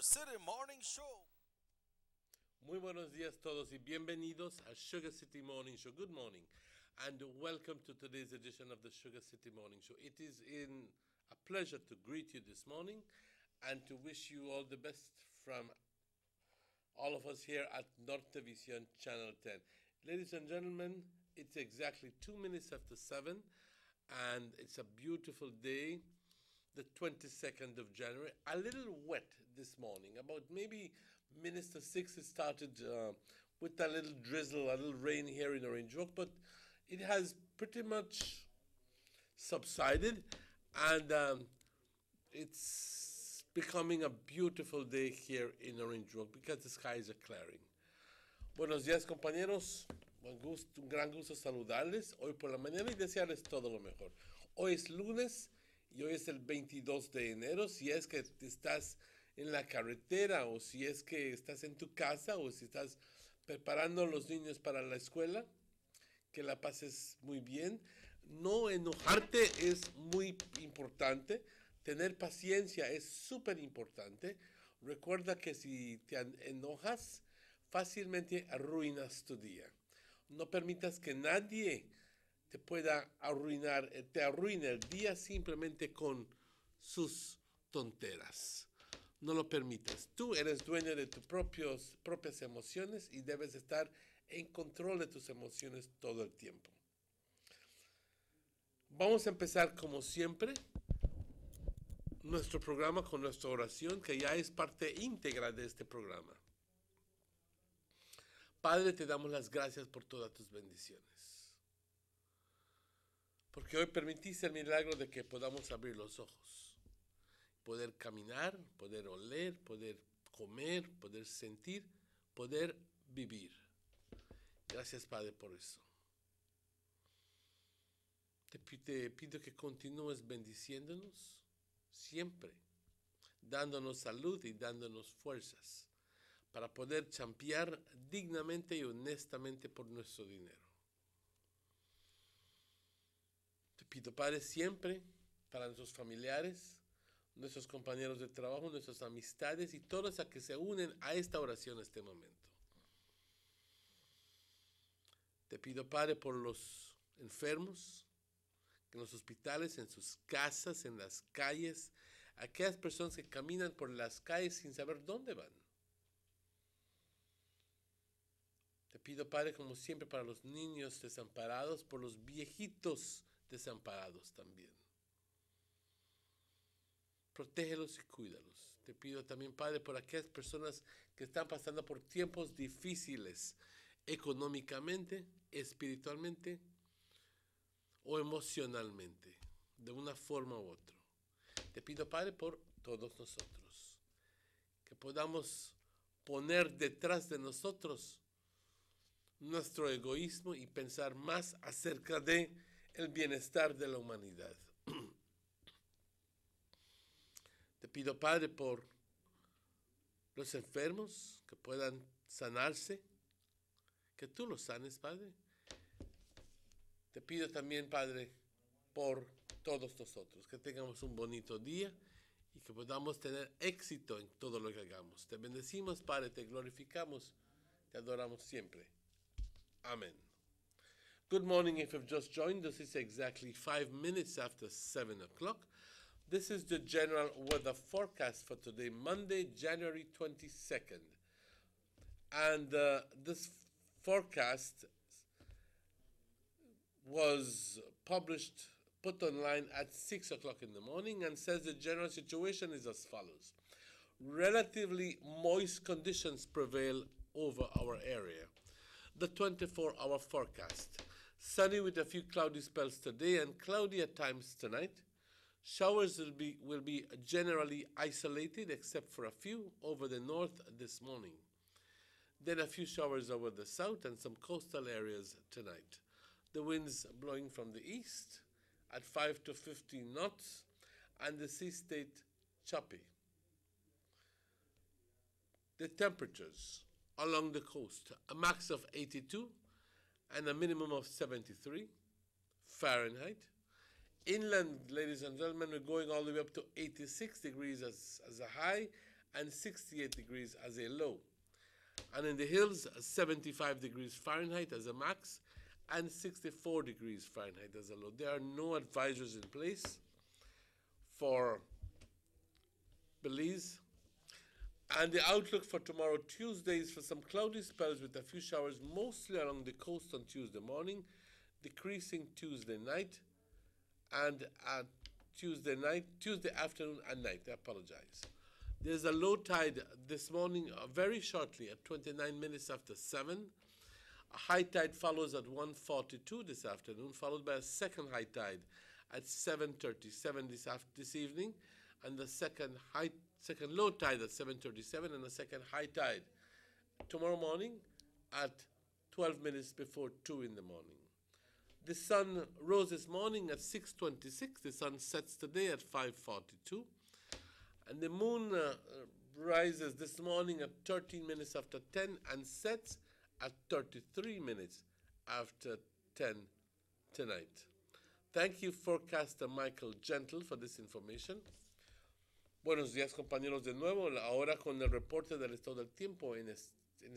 Sugar City Morning Show. Muy buenos días todos y bienvenidos al Sugar City Morning Show. Good morning and welcome to today's edition of the Sugar City Morning Show. It is a pleasure to greet you this morning and to wish you all the best from all of us here at Nortevision Channel 10. Ladies and gentlemen, it's exactly 2 minutes after 7 and it's a beautiful day, the 22nd of January. A little wet this morning, about maybe minutes to 6 it started with a little drizzle, a little rain here in Orange Walk, but it has pretty much subsided and it's becoming a beautiful day here in Orange Walk because the skies are clearing. Buenos días, compañeros. Un gran gusto saludarles hoy por la mañana y desearles todo lo mejor. Hoy es lunes y hoy es el 22 de enero. Si es que estás en la carretera o si es que estás en tu casa o si estás preparando a los niños para la escuela, que la pases muy bien. No enojarte es muy importante. Tener paciencia es súper importante. Recuerda que si te enojas, fácilmente arruinas tu día. No permitas que nadie te pueda arruinar, te arruine el día simplemente con sus tonteras. No lo permitas. Tú eres dueño de tus propias emociones y debes estar en control de tus emociones todo el tiempo. Vamos a empezar como siempre nuestro programa con nuestra oración, que ya es parte íntegra de este programa. Padre, te damos las gracias por todas tus bendiciones. Porque hoy permitiste el milagro de que podamos abrir los ojos. Poder caminar, poder oler, poder comer, poder sentir, poder vivir. Gracias, Padre, por eso. Te pido que continúes bendiciéndonos siempre, dándonos salud y dándonos fuerzas para poder champear dignamente y honestamente por nuestro dinero. Te pido, Padre, siempre para nuestros familiares, nuestros compañeros de trabajo, nuestras amistades y todos a que se unen a esta oración en este momento. Te pido, Padre, por los enfermos, en los hospitales, en sus casas, en las calles, aquellas personas que caminan por las calles sin saber dónde van. Te pido, Padre, como siempre, para los niños desamparados, por los viejitos desamparados también. Protégelos y cuídalos. Te pido también, Padre, por aquellas personas que están pasando por tiempos difíciles, económicamente, espiritualmente o emocionalmente, de una forma u otra. Te pido, Padre, por todos nosotros, que podamos poner detrás de nosotros nuestro egoísmo y pensar más acerca de el bienestar de la humanidad. Te pido, Padre, por los enfermos que puedan sanarse, que tú los sanes, Padre. Te pido también, Padre, por todos nosotros, que tengamos un bonito día y que podamos tener éxito en todo lo que hagamos. Te bendecimos, Padre, te glorificamos, te adoramos siempre. Amen. Good morning. If you've just joined us, it's exactly 5 minutes after 7 o'clock. This is the general weather forecast for today, Monday, January 22nd. And this forecast was put online at 6 o'clock in the morning and says the general situation is as follows. Relatively moist conditions prevail over our area. The 24-hour forecast. Sunny with a few cloudy spells today and cloudy at times tonight. Showers will be generally isolated except for a few over the north this morning. Then a few showers over the south and some coastal areas tonight. The winds blowing from the east at 5 to 15 knots and the sea state choppy. The temperatures along the coast, a max of 82 and a minimum of 73 Fahrenheit. Inland, ladies and gentlemen, we're going all the way up to 86 degrees as a high and 68 degrees as a low. And in the hills, 75 degrees Fahrenheit as a max and 64 degrees Fahrenheit as a low. There are no advisories in place for Belize. And the outlook for tomorrow, Tuesday, is for some cloudy spells with a few showers mostly along the coast on Tuesday morning, decreasing Tuesday night, and Tuesday afternoon and night. I apologize. There's a low tide this morning, very shortly, at 29 minutes after 7. A high tide follows at 1:42 this afternoon, followed by a second high tide at 7:37 this evening, and the second low tide at 7:37, and the second high tide tomorrow morning at 12 minutes before 2 in the morning. The sun rose this morning at 6:26. The sun sets today at 5:42. And the moon rises this morning at 13 minutes after 10 and sets at 33 minutes after 10 tonight. Thank you, forecaster Michael Gentle, for this information. Buenos días, compañeros, de nuevo, ahora con el reporte del estado del tiempo en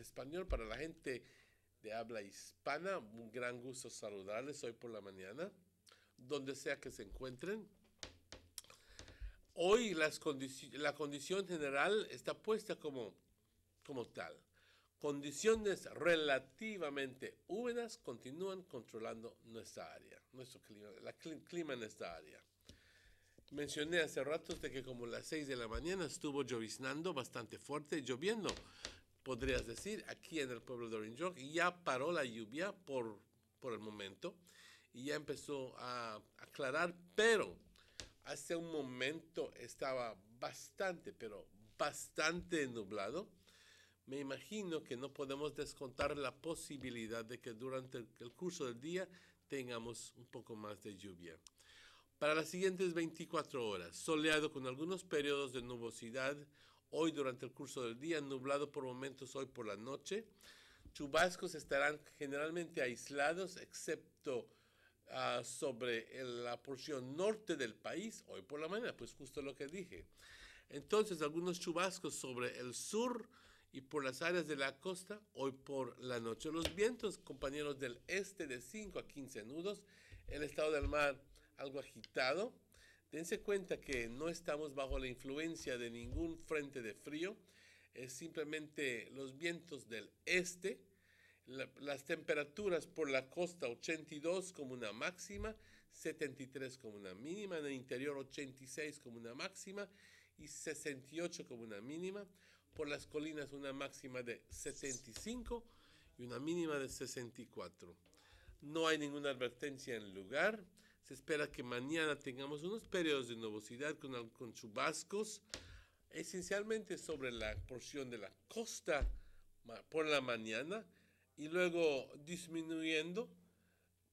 español para la gente de habla hispana. Un gran gusto saludarles hoy por la mañana, donde sea que se encuentren. Hoy la condición general está puesta como tal. Condiciones relativamente húmedas continúan controlando nuestra área, nuestro clima, el clima en esta área. Mencioné hace ratos de que como a las 6 de la mañana estuvo lloviznando bastante fuerte, lloviendo, podrías decir, aquí en el pueblo de Orange Rock, y ya paró la lluvia por el momento, y ya empezó a aclarar, pero hace un momento estaba pero bastante nublado. Me imagino que no podemos descontar la posibilidad de que durante el curso del día tengamos un poco más de lluvia. Para las siguientes 24 horas, soleado con algunos periodos de nubosidad, hoy durante el curso del día, nublado por momentos hoy por la noche. Chubascos estarán generalmente aislados, excepto sobre la porción norte del país, hoy por la mañana, pues justo lo que dije. Entonces, algunos chubascos sobre el sur y por las áreas de la costa, hoy por la noche. Los vientos, compañeros, del este de 5 a 15 nudos, el estado del mar algo agitado. Dense cuenta que no estamos bajo la influencia de ningún frente de frío, es simplemente los vientos del este. Las temperaturas por la costa 82 como una máxima, 73 como una mínima, en el interior 86 como una máxima y 68 como una mínima. Por las colinas una máxima de 75 y una mínima de 64. No hay ninguna advertencia en el lugar. Se espera que mañana tengamos unos periodos de nubosidad con chubascos, esencialmente sobre la porción de la costa por la mañana, y luego disminuyendo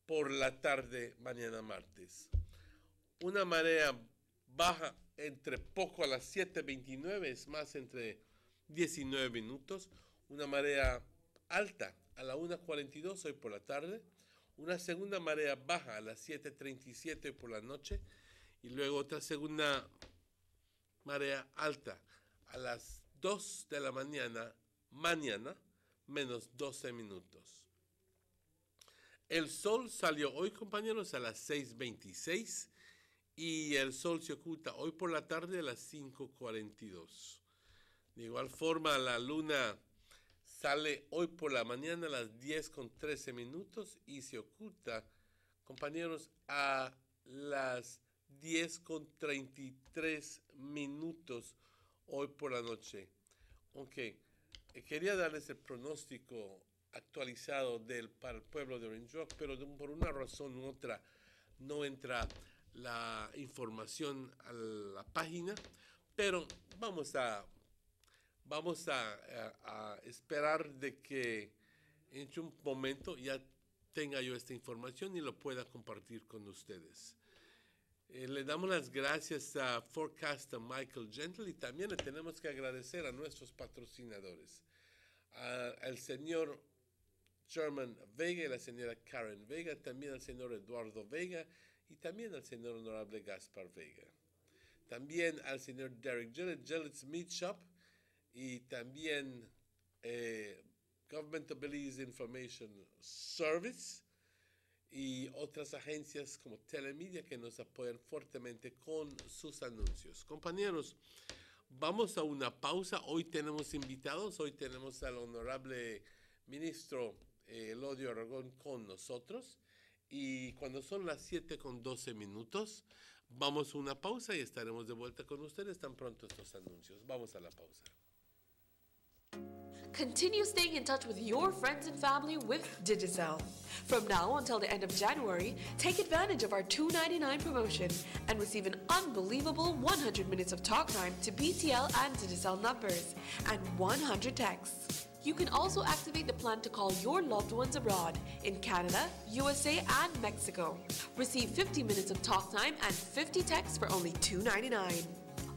por la tarde mañana martes. Una marea baja entre poco a las 7:29, es más entre 19 minutos. Una marea alta a la 1:42 hoy por la tarde. Una segunda marea baja a las 7:37 hoy por la noche. Y luego otra segunda marea alta a las 2 de la mañana menos 12 minutos. El sol salió hoy, compañeros, a las 6:26 y el sol se oculta hoy por la tarde a las 5:42. De igual forma, la luna sale hoy por la mañana a las 10:13 minutos y se oculta, compañeros, a las 10:33 minutos hoy por la noche. Ok. Quería darles el pronóstico actualizado para el pueblo de Orange Rock, pero por una razón u otra no entra la información a la página, pero vamos a esperar de que en un momento ya tenga yo esta información y lo pueda compartir con ustedes. Le damos las gracias a forecaster Michael Gentle y también le tenemos que agradecer a nuestros patrocinadores, al señor Sherman Vega y la señora Karen Vega, también al señor Eduardo Vega y también al señor honorable Gaspar Vega. También al señor Derek Gillett, Gillett's Meat Shop, y también Government of Belize Information Service y otras agencias como Telemedia que nos apoyan fuertemente con sus anuncios. Compañeros, vamos a una pausa. Hoy tenemos invitados. Hoy tenemos al honorable ministro Elodio Aragón con nosotros. Y cuando son las 7:12, vamos a una pausa y estaremos de vuelta con ustedes tan pronto estos anuncios. Vamos a la pausa. Continue staying in touch with your friends and family with Digicel. From now until the end of January, take advantage of our $2.99 promotion and receive an unbelievable 100 minutes of talk time to BTL and Digicel numbers and 100 texts. You can also activate the plan to call your loved ones abroad in Canada, USA, and Mexico. Receive 50 minutes of talk time and 50 texts for only $2.99.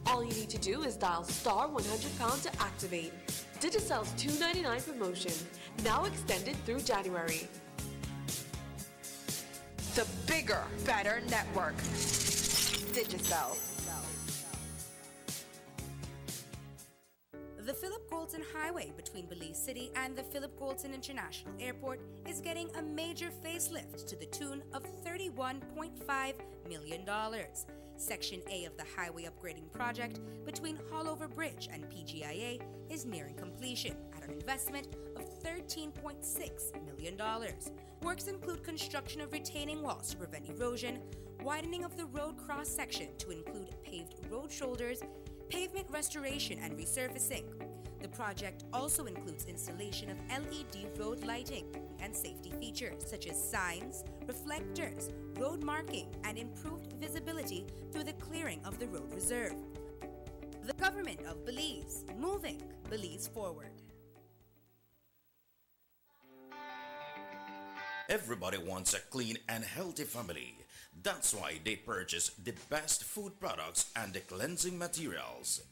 All you need to do is dial *100# to activate. Digicel's $2.99 promotion, now extended through January. The bigger, better network. Digicel. The Philip Goulton Highway between Belize City and the Philip Goulton International Airport is getting a major facelift to the tune of $31.5 million. Section A of the highway upgrading project between Haulover Bridge and PGIA is nearing completion at an investment of $13.6 million. Works include construction of retaining walls to prevent erosion, widening of the road cross-section to include paved road shoulders, pavement restoration and resurfacing. The project also includes installation of LED road lighting and safety features such as signs, reflectors, road marking, and improved visibility through the clearing of the road reserve. The government of Belize, moving Belize forward. Everybody wants a clean and healthy family. That's why they purchase the best food products and the cleansing materials.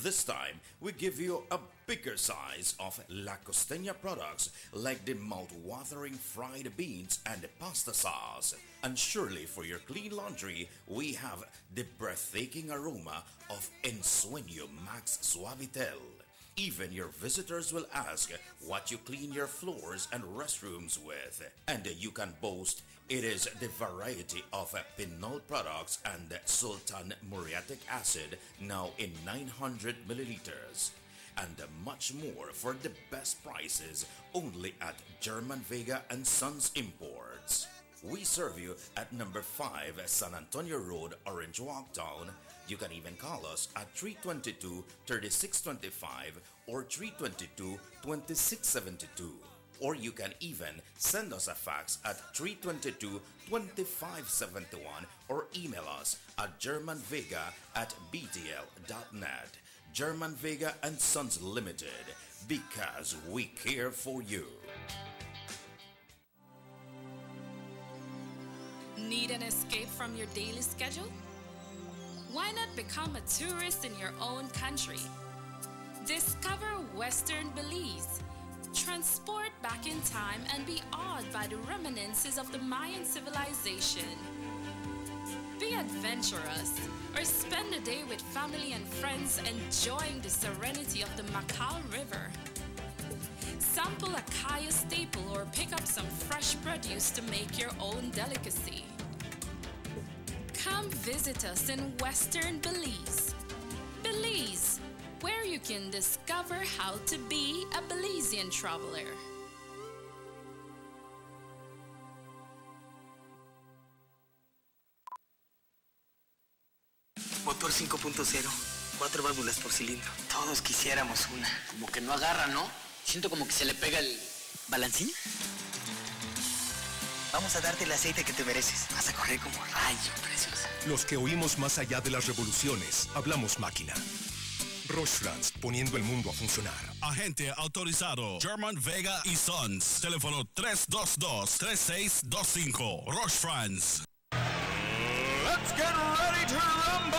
This time, we give you a bigger size of La Costeña products like the mouth-watering fried beans and the pasta sauce. And surely for your clean laundry, we have the breathtaking aroma of Ensueño Max Suavitel. Even your visitors will ask what you clean your floors and restrooms with. And you can boast it is the variety of Pinol products and Sultan Muriatic acid now in 900 milliliters. And much more for the best prices only at German Vega and Sons Imports. We serve you at number 5 San Antonio Road, Orange Walk Town. You can even call us at 322-3625 or 322-2672. Or you can even send us a fax at 322-2571 or email us at germanvega@btl.net. German Vega and Sons Limited, because we care for you. Need an escape from your daily schedule? Why not become a tourist in your own country? Discover Western Belize. Transport back in time and be awed by the reminiscences of the Mayan civilization. Be adventurous or spend a day with family and friends enjoying the serenity of the Macal River. Sample a Kaya staple or pick up some fresh produce to make your own delicacy. Come visit us in Western Belize. Belize, where you can discover how to be a Belizean traveler. Motor 5.0, 4 válvulas por cilindro. Todos quisiéramos una. Como que no agarra, ¿no? Siento como que se le pega el... ¿Balancín? Vamos a darte el aceite que te mereces. Vas a correr como rayo, preciosa. Los que oímos más allá de las revoluciones, hablamos máquina. Roche-France, poniendo el mundo a funcionar. Agente autorizado German Vega y Sons. Teléfono 322-3625. Roche-France. Let's get ready to rumble!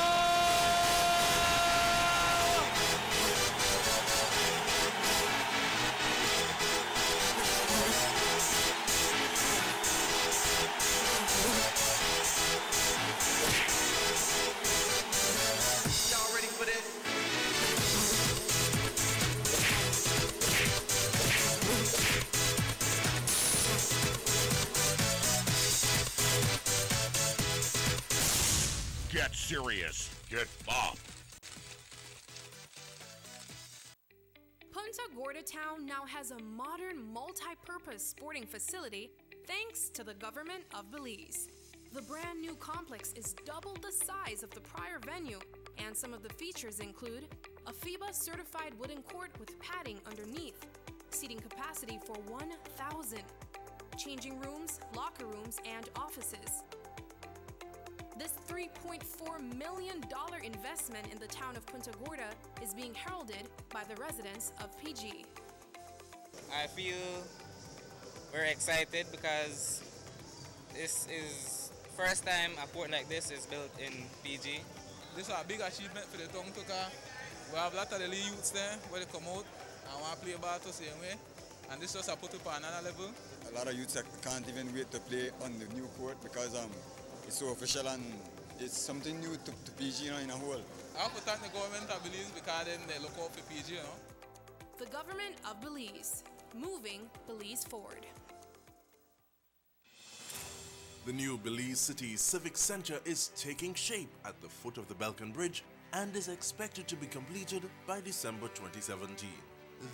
Y'all ready for this? get serious. Get bopped. Punta Gorda Town now has a modern multi-purpose sporting facility thanks to the government of Belize. The brand new complex is double the size of the prior venue, and some of the features include a FIBA certified wooden court with padding underneath, seating capacity for 1,000, changing rooms, locker rooms, and offices. This $3.4 million investment in the town of Punta Gorda is being heralded by the residents of PG. I feel very excited because this is first time a port like this is built in PG. This is a big achievement for the town because we have a lot of the youths there where they come out and want to play ball the same way. And this just put it on another level. A lot of youths can't even wait to play on the new court because it's so official and it's something new to PG, in a whole. I have to thank the government of Belize because then they look out for PG, The government of Belize, moving Belize forward. The new Belize City Civic Center is taking shape at the foot of the Balkan Bridge and is expected to be completed by December 2017.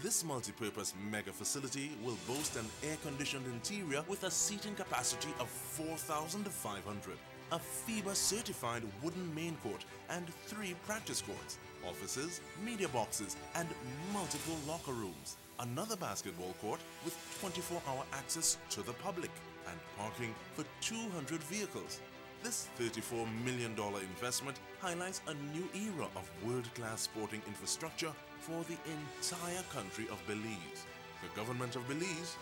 This multi-purpose mega facility will boast an air-conditioned interior with a seating capacity of 4,500, a FIBA-certified wooden main court and 3 practice courts, offices, media boxes, and multiple locker rooms, another basketball court with 24-hour access to the public, and parking for 200 vehicles. This $34 million investment highlights a new era of world-class sporting infrastructure for the entire country of Belize. The government of Belize,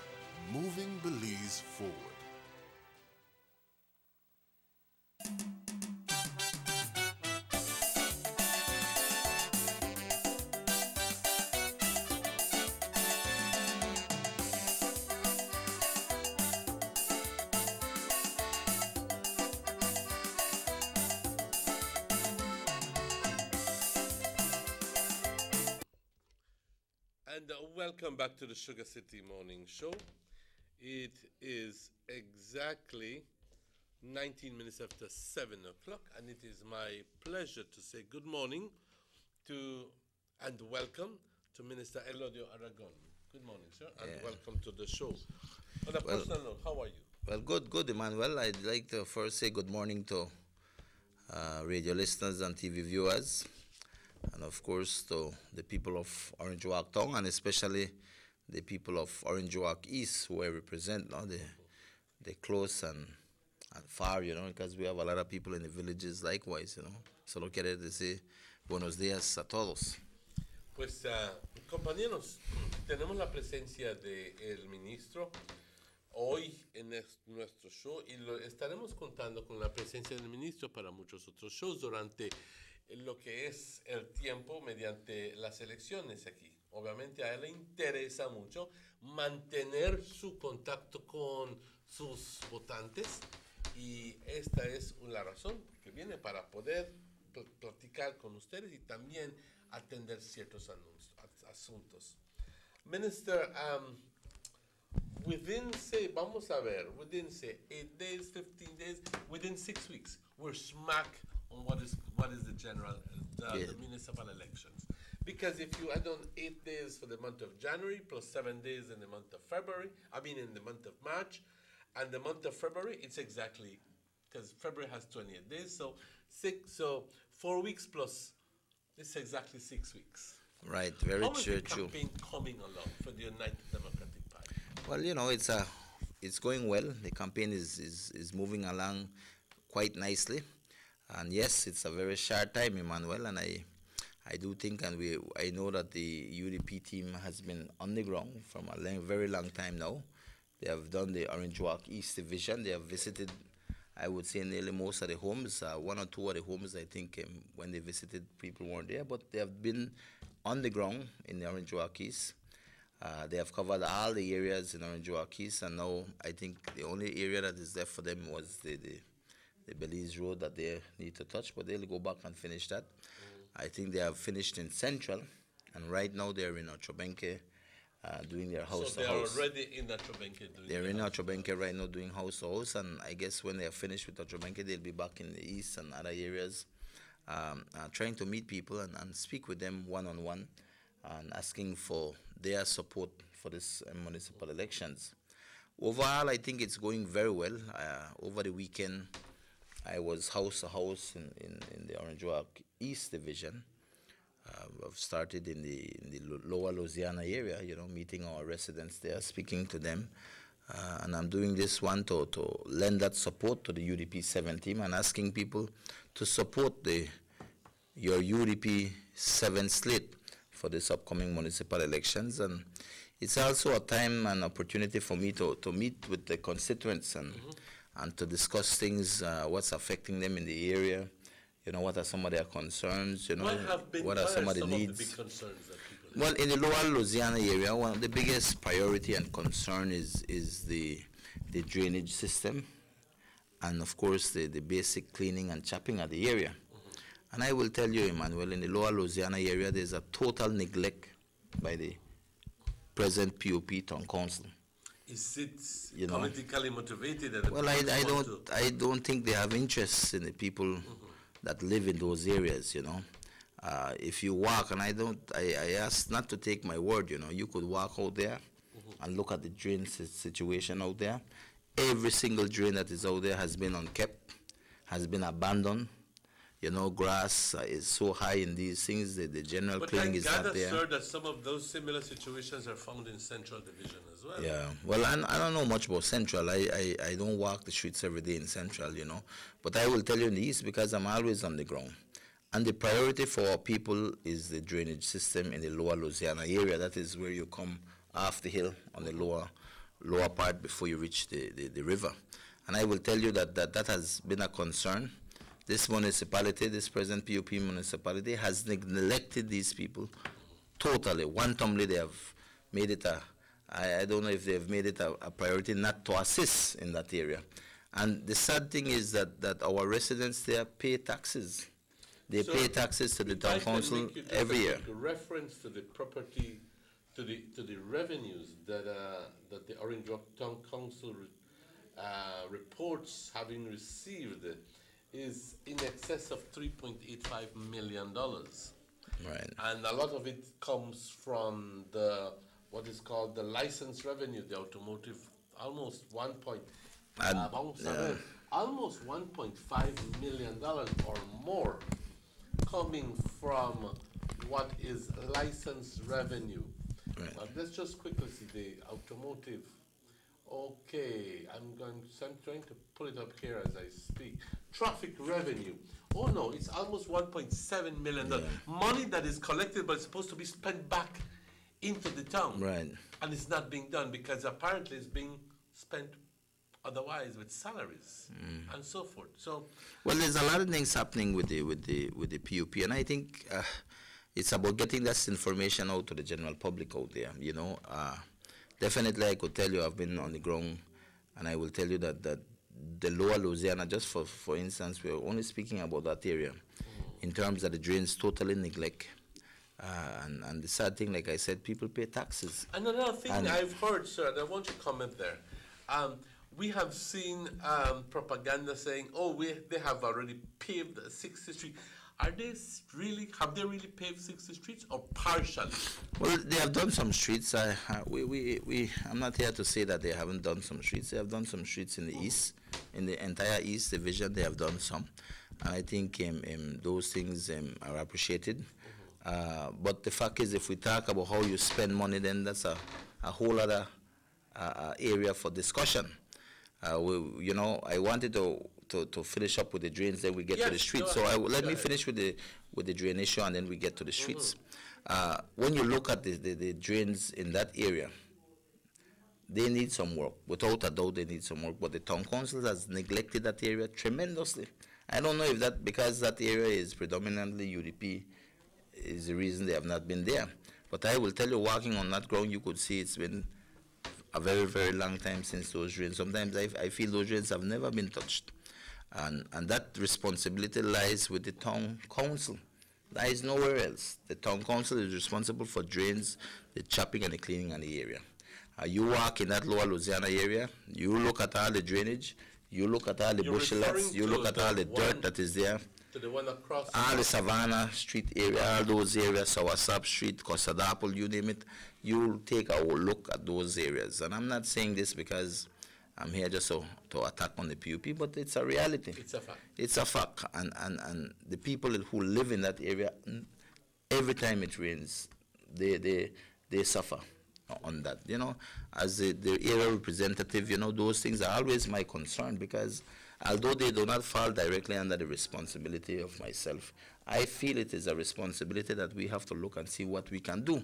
moving Belize forward. And welcome back to the Sugar City Morning Show. It is exactly 19 minutes after 7 o'clock, and it is my pleasure to say good morning to and welcome to Minister Elodio Aragon. Good morning, sir, and welcome to the show. On a personal note, how are you? Well, good, Emmanuel. I'd like to first say good morning to radio listeners and TV viewers, and of course to the people of Orange Walk Town, and especially the people of Orange Walk East, who I represent, the close and far, because we have a lot of people in the villages likewise, Solo quiere decir buenos días a todos. Pues, compañeros, tenemos la presencia del ministro hoy en nuestro show y estaremos contando con la presencia del ministro para muchos otros shows durante lo que es el tiempo mediante las elecciones aquí. Obviamente a él le interesa mucho mantener su contacto con sus votantes y esta es la razón que viene para poder platicar con ustedes y también atender ciertos asuntos. Minister, within, say, vamos a ver, within, say, 8 days, 15 days, within 6 weeks, we're smack on what is the general, the municipal elections. Because if you add on 8 days for the month of January, plus 7 days in the month of February, in the month of March, and the month of February, it's exactly, because February has 28 days, so 4 weeks plus, it's exactly 6 weeks. Right, very true. How is the campaign coming along for the United Democratic Party? Well, it's going well. The campaign is moving along quite nicely. And yes, it's a very short time, Emmanuel, and I do think, and I know that the UDP team has been on the ground from a very long time now. They have done the Orange Walk East Division. They have visited, I would say, nearly most of the homes. 1 or 2 of the homes, I think, when they visited, people weren't there, but they have been on the ground in the Orange Walk East. They have covered all the areas in Orange Walk East, and now I think the only area that is left for them was the Belize Road that they need to touch, but they'll go back and finish that. I think they have finished in Central, and right now they're in Otrobenke doing their house to house. So they're already in Otrobenke doing They're in Otrobenke right now doing house to house, and I guess when they're finished with Otrobenke, they'll be back in the east and other areas trying to meet people and speak with them one-on-one and asking for their support for this municipal elections. Overall, I think it's going very well. Over the weekend, I was house to house in the Orange Walk East Division. I've started in the Lower Louisiana area, meeting our residents there, speaking to them. And I'm doing this one to lend that support to the UDP 7 team and asking people to support your UDP 7 slate for this upcoming municipal elections. And it's also a time and opportunity for me to meet with the constituents and to discuss things, what's affecting them in the area. What are some of their concerns? What are some of the needs? The big concerns that people well, in the Lower Louisiana area, one of the biggest priority and concern is the drainage system, and of course the basic cleaning and chopping of the area. And I will tell you, Emmanuel, in the Lower Louisiana area, there's a total neglect by the present POP Town Council. Is it politically motivated? Well, I don't think they have interest in the people that live in those areas. If you walk, and I ask not to take my word. You could walk out there and look at the drain situation out there. Every single drain that is out there has been unkept, has been abandoned. Grass is so high in these things that the general cleaning is not there. But I gather, sir, that some of those similar situations are found in Central Division as well. Yeah, well, I don't know much about Central. I don't walk the streets every day in Central, But I will tell you in the East because I'm always on the ground. And the priority for our people is the drainage system in the Lower Louisiana area. That is where you come off the hill on the lower part before you reach the river. And I will tell you that has been a concern. This municipality, this present POP municipality, has neglected these people totally. Wantonly, they have made it I don't know if they've made it a priority not to assist in that area. And the sad thing is that our residents there pay taxes. They pay taxes to the town council every year. Reference to the property, to the revenues that the Orange Walk Town Council reports having received is in excess of $3.85 million. Right. And a lot of it comes from what is called the license revenue, the automotive, almost almost $1.5 million or more coming from what is license revenue. Right. Let's just quickly see the automotive. Okay, I'm trying to pull it up here as I speak. Traffic revenue. Oh no, it's almost $1.7 million. Yeah. Money that is collected but it's supposed to be spent back into the town. Right. And it's not being done because apparently it's being spent otherwise with salaries and so forth. So well, there's a lot of things happening with the POP, and I think it's about getting this information out to the general public out there. Definitely, I could tell you I've been on the ground, and I will tell you that the Lower Louisiana, just for instance, we're only speaking about that area in terms of the drains totally neglect. And the sad thing, like I said, people pay taxes. And another thing I've heard, sir, and I want you to comment there. We have seen propaganda saying, they have already paved 60th Street. Have they really paved 60 streets or partially? Well, they have done some streets. I'm not here to say that they haven't done some streets. They have done some streets in the East, in the entire East Division. They have done some, and I think those things are appreciated. But the fact is, if we talk about how you spend money, then that's a whole other area for discussion. I wanted to finish up with the drains, then we get to the streets. So let me finish with the drain issue, and then we get to the streets. When you look at the drains in that area, they need some work. Without a doubt, they need some work. But the town council has neglected that area tremendously. I don't know if that, because that area is predominantly UDP, is the reason they have not been there. But I will tell you, walking on that ground, you could see it's been a very, very long time since those drains. Sometimes I feel those drains have never been touched. And that responsibility lies with the town council. Lies nowhere else. The town council is responsible for drains, the chopping and the cleaning of the area. You walk in that Lower Louisiana area, you look at all the drainage, you look at all the bushel lots, you look at all the dirt that is there. To the one across? All the Savannah Street area, all those areas, Sawasab Street, Cosadapol, you name it, you'll take a look at those areas. And I'm not saying this because I'm here just to attack on the PUP, but it's a reality. It's a fact. It's a fact. And the people who live in that area, every time it rains, they suffer on that. You know, as the area representative, you know, those things are always my concern because although they do not fall directly under the responsibility of myself, I feel it is a responsibility that we have to look and see what we can do.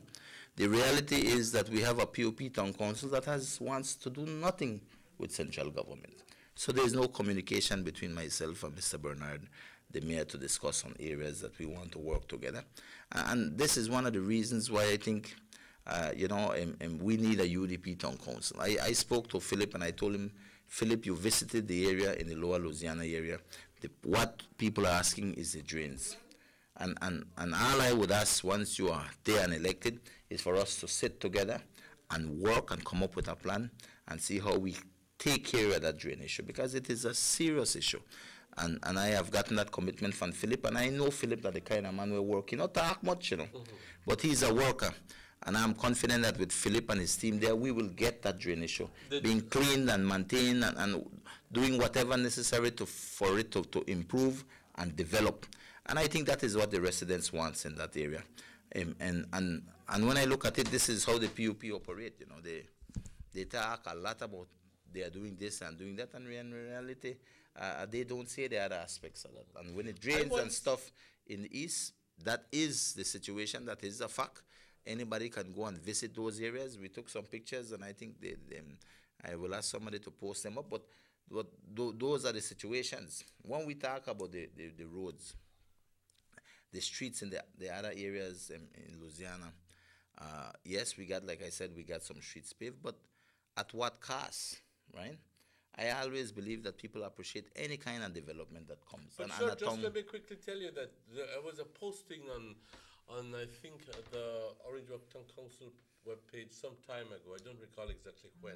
The reality is that we have a POP town council that wants to do nothing with central government. So there is no communication between myself and Mr. Bernard, the mayor, to discuss on areas that we want to work together. And this is one of the reasons why I think, you know, we need a UDP town council. I spoke to Philip and I told him, Philip, you visited the area in the Lower Louisiana area. What people are asking is the drains. And all I would ask once you are there and elected is for us to sit together and work and come up with a plan and see how we take care of that drain issue, because it is a serious issue. And I have gotten that commitment from Philip, and I know Philip that the kind of man will work. He not talk much, you know, but he's a worker. And I'm confident that with Philip and his team there, we will get that drain issue being cleaned and maintained and doing whatever necessary for it to improve and develop. And I think that is what the residents want in that area. And when I look at it, this is how the PUP operate. You know, they talk a lot about they are doing this and doing that, and in reality, they don't say the other aspects of that. And when it drains and stuff in the east, that is the situation. That is a fact. Anybody can go and visit those areas. We took some pictures, and I think I will ask somebody to post them up. But those are the situations. When we talk about the roads, the streets in the other areas in Louisiana, yes, we got, like I said, we got some streets paved, but at what cost, right? I always believe that people appreciate any kind of development that comes. But sure, just let me quickly tell you that there was a posting on I think the Orange Walk Town Council webpage some time ago. I don't recall exactly when,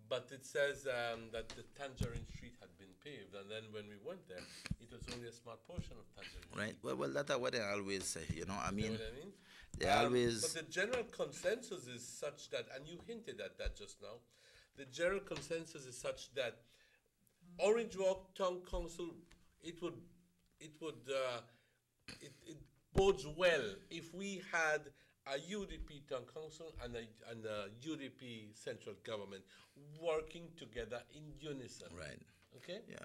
but it says that the Tangerine Street had been paved, and then when we went there, it was only a small portion of Tangerine Street. Right. Well, that's what they always say. You know, I mean, you know what I mean? They always. But the general consensus is such that, and you hinted at that just now. The general consensus is such that Orange Walk Town Council, it bodes well if we had a UDP Town Council and a UDP central government working together in unison. Right. Okay? Yeah.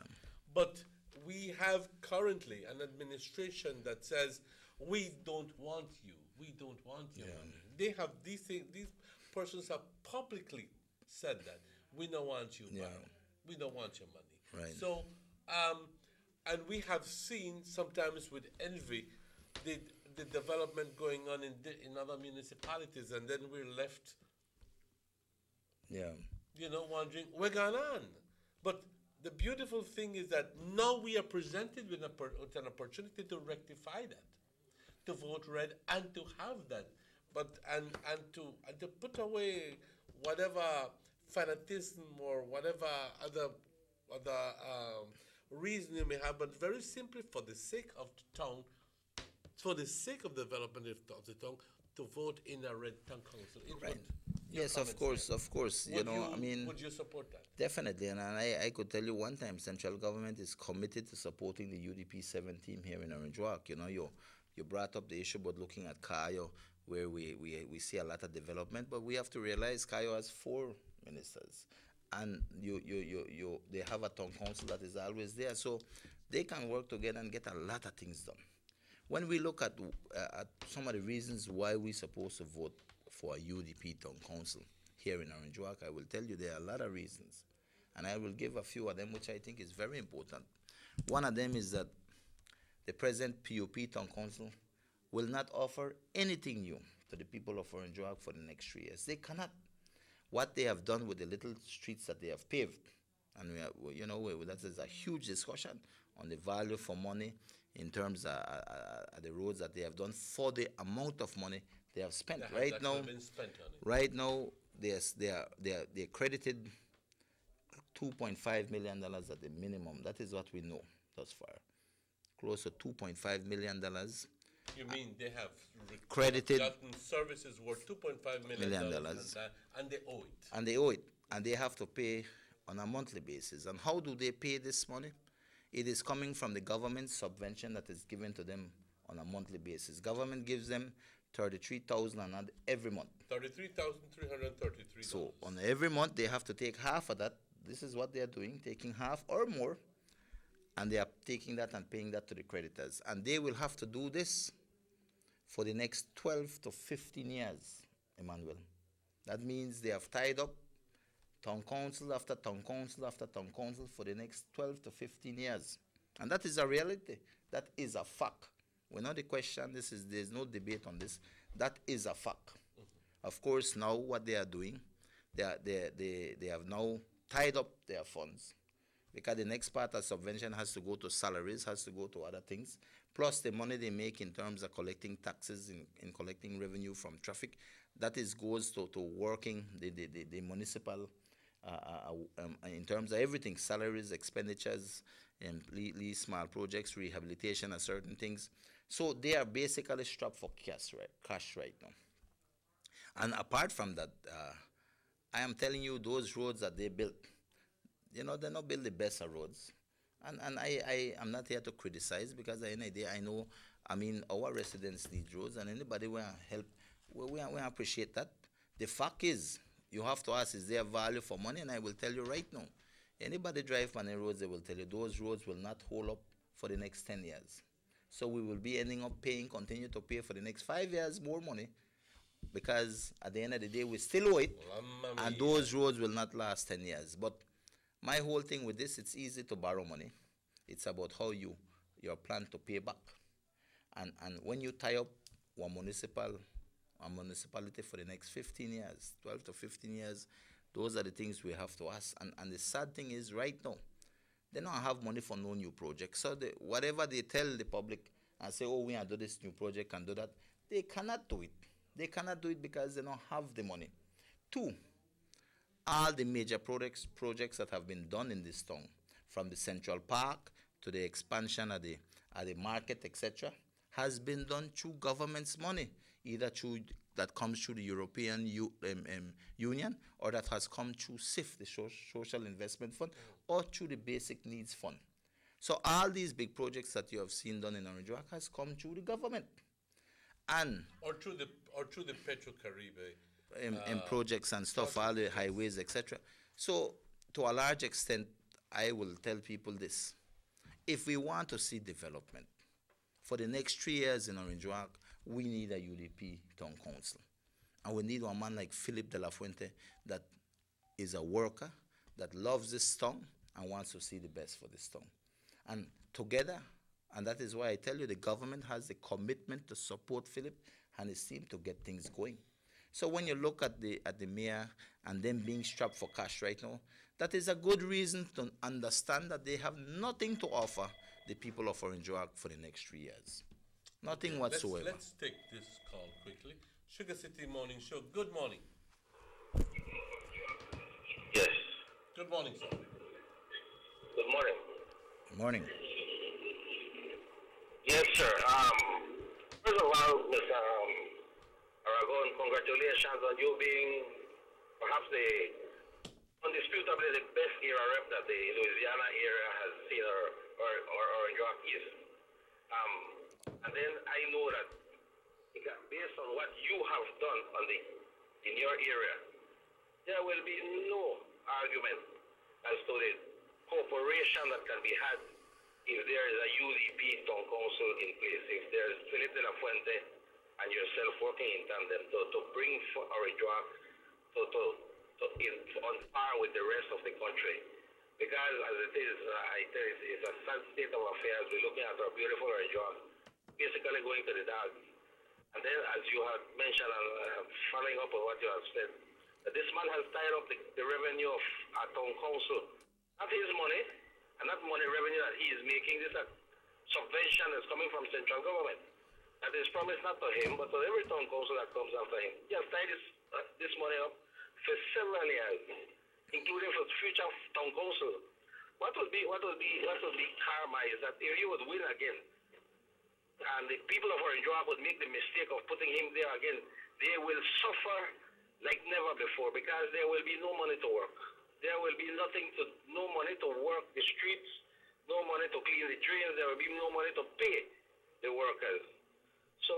But we have currently an administration that says, we don't want you. We don't want your money. They have these things, these persons have publicly said that. We don't want you money. We don't want your money. Right. So, and we have seen sometimes with envy the development going on in other municipalities, and then we're left, you know, wondering what's going on. But the beautiful thing is that now we are presented with an opportunity to rectify that, to vote red and to have that, but and to put away whatever fanatism or whatever other reason you may have, but very simply for the sake of the town, for the sake of development of the town, to vote in a red town council. Right. Yes, of course. You know, I mean, would you support that? Definitely, and I could tell you one time, central government is committed to supporting the UDP 7 team here in Orange Walk. You know, you brought up the issue about looking at Cayo, where we see a lot of development, but we have to realize Cayo has 4 ministers, and they have a town council that is always there, so they can work together and get a lot of things done. When we look at some of the reasons why we're supposed to vote for a UDP town council here in Orange Walk, I will tell you there are a lot of reasons, and I will give a few of them which I think is very important. One of them is that the present PUP town council will not offer anything new to the people of Orange Walk for the next 3 years. They cannot. What they have done with the little streets that they have paved, and that is a huge discussion on the value for money in terms of the roads that they have done for the amount of money they have spent. Right now, they credited $2.5 million at the minimum. That is what we know thus far. close to $2.5 million. You mean they have credited gotten services worth $2.5 million and they owe it? And they owe it, and they have to pay on a monthly basis. And how do they pay this money? It is coming from the government subvention that is given to them on a monthly basis. Government gives them $33,000 every month. $33,333. So on every month they have to take half of that. This is what they are doing, taking half or more, and they are taking that and paying that to the creditors. And they will have to do this for the next 12 to 15 years, Emmanuel. That means they have tied up town council after town council after town council for the next 12 to 15 years. And that is a reality. That is a fact. We're not the question. There's no debate on this. That is a fact. Of course, now what they are doing, they have now tied up their funds, because the next part of subvention has to go to salaries, has to go to other things, plus the money they make in terms of collecting taxes, in collecting revenue from traffic. That goes to working the municipal, in terms of everything, salaries, expenditures, lease, small projects, rehabilitation, and certain things. So they are basically strapped for cash right now. And apart from that, I am telling you, those roads that they built, they're not built the best of roads. And I am not here to criticize, because I know, our residents need roads, and anybody will help, we appreciate that. The fact is, you have to ask, is there value for money? And I will tell you right now, anybody drive on the roads, they will tell you those roads will not hold up for the next 10 years. So we will be ending up continue to pay for the next 5 years more money, because at the end of the day, we still owe it, and those roads will not last 10 years. But my whole thing with this, it's easy to borrow money. It's about how your plan to pay back. And when you tie up a municipality for the next 15 years, 12 to 15 years, those are the things we have to ask. And the sad thing is, right now, they don't have money for no new project. So whatever they tell the public and say, oh, we are do this new project and do that, they cannot do it. They cannot do it because they don't have the money. 2, all the major projects that have been done in this town, from the Central Park to the expansion of the market, etc., has been done through government's money, either that comes through the European Union, or that has come through SIF, the Social Investment Fund, or through the Basic Needs Fund. So all these big projects that you have seen done in Orange Walk has come through the government. And or through the Petrocaribe and projects and stuff, all the highways, etc. So to a large extent, I will tell people this: if we want to see development for the next 3 years in Orange Walk, we need a UDP town council, and we need a man like Philip de la Fuente that is a worker, that loves this town and wants to see the best for this town, and together. And that is why I tell you, the government has the commitment to support Philip and his team to get things going. So when you look at the mayor and them being strapped for cash right now, that is a good reason to understand that they have nothing to offer the people of Orange Walk for the next 3 years. Nothing whatsoever. Let's take this call quickly. Sugar City Morning Show, good morning. Yes. Good morning, sir. Good morning. Morning. Yes, sir. First of all, Mr. Aragon, congratulations on you being perhaps undisputably the best era rep that the Louisiana area has seen, or Orange Walk is. And then I know that based on what you have done in your area, there will be no argument as to the cooperation that can be had if there is a UDP town council in place, if there is Philip de la Fuente and yourself working in tandem to bring Orange Walk on par with the rest of the country. Because as it is, I tell you, it's a sad state of affairs. We're looking at our beautiful Orange Walk basically going to the dogs. And then, as you have mentioned, and following up on what you have said, that this man has tied up the revenue of our town council. Not his money, and not money revenue that he is making. This subvention is coming from central government. That is promised not to him, but to every town council that comes after him. He has tied this money up for several years, including for future town council. what would be karma is that if he would win again, and the people of Orange Walk would make the mistake of putting him there again, they will suffer like never before because there will be no money to work. There will be no money to work the streets, no money to clean the drains. There will be no money to pay the workers. So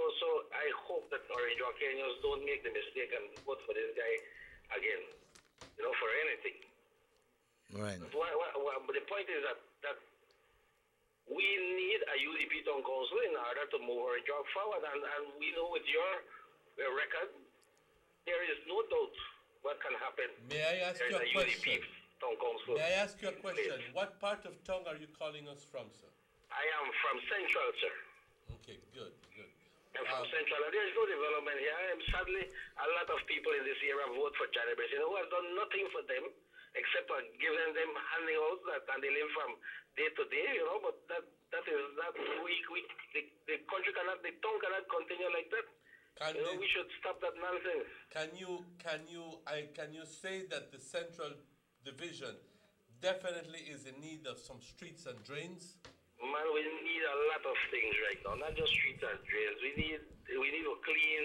I hope that Orange Walk Kenyans don't make the mistake and vote for this guy again, for anything. Right. But the point is that we need a UDP town council in order to move Orange Walk forward, and we know with your record, there is no doubt what can happen. May I ask you a question? Town council. May I ask you a question? What part of town are you calling us from, sir? I am from Central, sir. Okay, good. I'm from Central, and there is no development here. Sadly, a lot of people in this area vote for Johnny Bracey, who has done nothing for them except for giving them handouts and they live from day to day, but that is not the country cannot, the town cannot continue like that. We should stop that nonsense. Can you say that the Central Division definitely is in need of some streets and drains? Man, we need a lot of things right now, not just streets and drains. We need to clean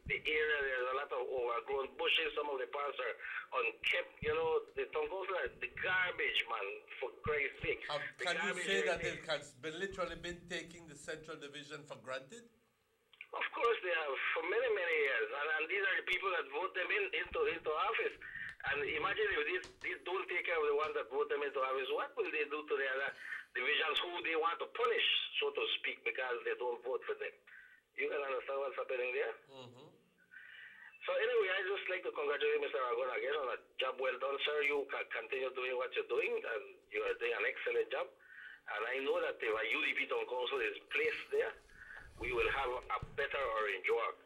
the area. There's a lot of overgrown bushes. Some of the parts are unkept. The town council, the garbage, man, for Christ's sake. Can you say that they've literally been taking the Central Division for granted? Of course they have, for many, many years. And these are the people that vote them into office. And imagine if these don't take care of the ones that vote them into office, what will they do to the other divisions who they want to punish, so to speak, because they don't vote for them? You can understand what's happening there? Mm-hmm. So anyway, I just like to congratulate Mr. Aragon again on a job well done, sir. You can continue doing what you're doing, and you are doing an excellent job. And I know that if a UDP town council is placed there, we will have a better Orange Walk.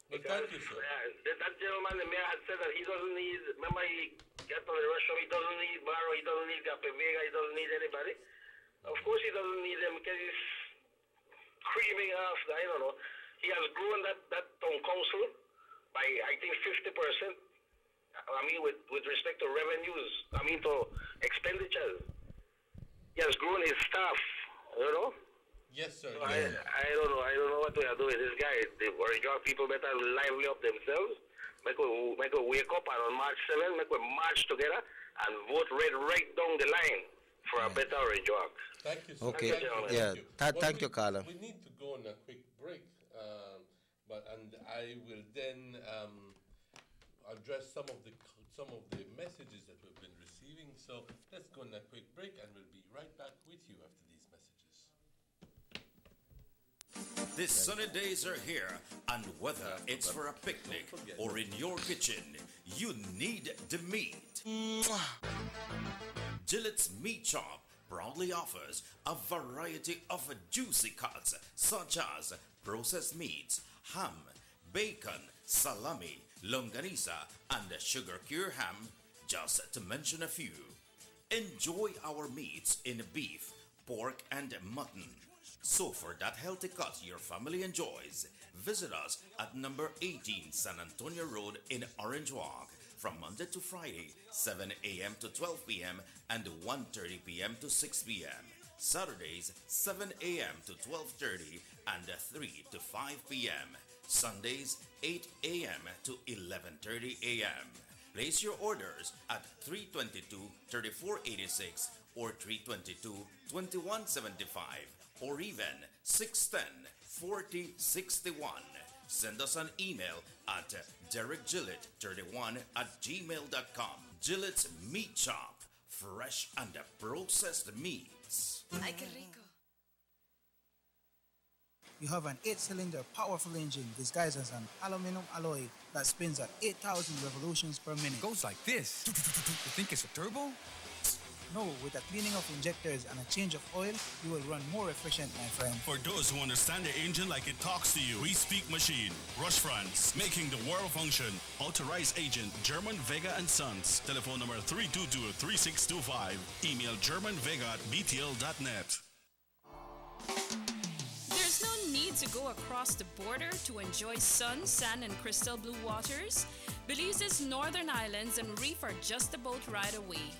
Because thank you, sir. That gentleman, the mayor, had said that he doesn't need, remember he got on the rush, he doesn't need Barrow, he doesn't need Gapevega, he doesn't need anybody. Of course he doesn't need them because he's creaming after, I don't know. He has grown that town council by, I think, 50%. I mean, with respect to revenues, to expenditures. He has grown his staff, Yes, sir. So I don't know what we are doing. This guy, the Orange Walk people better lively up themselves. Make we wake up, and on March 7th, make we march together and vote red right down the line for a better Orange Walk. Thank you, sir. Okay. Thank you, Carla. We need to go on a quick break, and I will then address some of the messages that we've been receiving. So let's go on a quick break, and we'll be right back with you after these messages. The sunny days are here, and whether it's for a picnic or in your kitchen, you need the meat. Gillette's Meat Shop proudly offers a variety of juicy cuts such as processed meats, ham, bacon, salami, longanisa, and sugar cure ham, just to mention a few. Enjoy our meats in beef, pork, and mutton. So for that healthy cut your family enjoys, visit us at number 18 San Antonio Road in Orange Walk from Monday to Friday, 7 a.m. to 12 p.m. and 1:30 p.m. to 6 p.m. Saturdays, 7 a.m. to 12:30 and 3 to 5 p.m. Sundays, 8 a.m. to 11:30 a.m. Place your orders at 322-3486 or 322-2175. or even 610-4061. Send us an email at DerekGillett31@gmail.com. Gillette's Meat Shop, fresh and processed meats. Ay, qué rico. You have an 8-cylinder powerful engine disguised as an aluminum alloy that spins at 8,000 revolutions per minute. Goes like this. You think it's a turbo? No, with a cleaning of injectors and a change of oil, you will run more efficient, my friend. For those who understand the engine like it talks to you, we speak machine. Rush France, making the world function. Authorized agent, German Vega & Sons. Telephone number 322-3625. Email germanvega@btl.net. There's no need to go across the border to enjoy sun, sand, and crystal blue waters. Belize's northern islands and reef are just a boat ride away.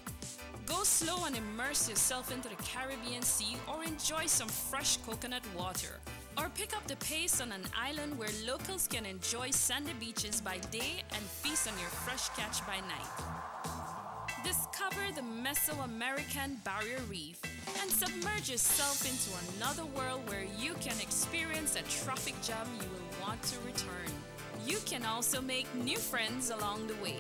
Go slow and immerse yourself into the Caribbean Sea or enjoy some fresh coconut water. Or pick up the pace on an island where locals can enjoy sandy beaches by day and feast on your fresh catch by night. Discover the Mesoamerican Barrier Reef and submerge yourself into another world where you can experience a traffic jam you will want to return. You can also make new friends along the way.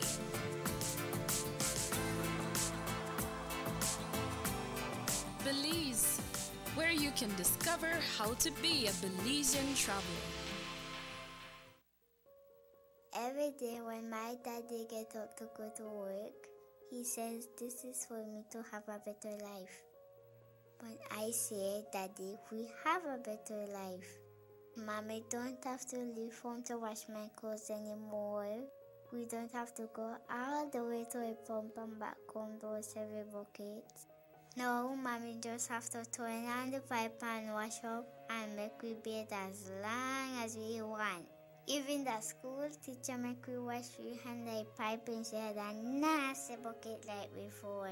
Belize, where you can discover how to be a Belizean traveler. Every day when my daddy gets up to go to work, he says this is for me to have a better life. But I say, Daddy, we have a better life. Mommy don't have to leave home to wash my clothes anymore. We don't have to go all the way to a pump and back home to wash every bucket. No, Mommy just have to turn on the pipe and wash up and make we bathe as long as we want. Even the school teacher make we wash we hand the pipe instead of a nasty bucket like before.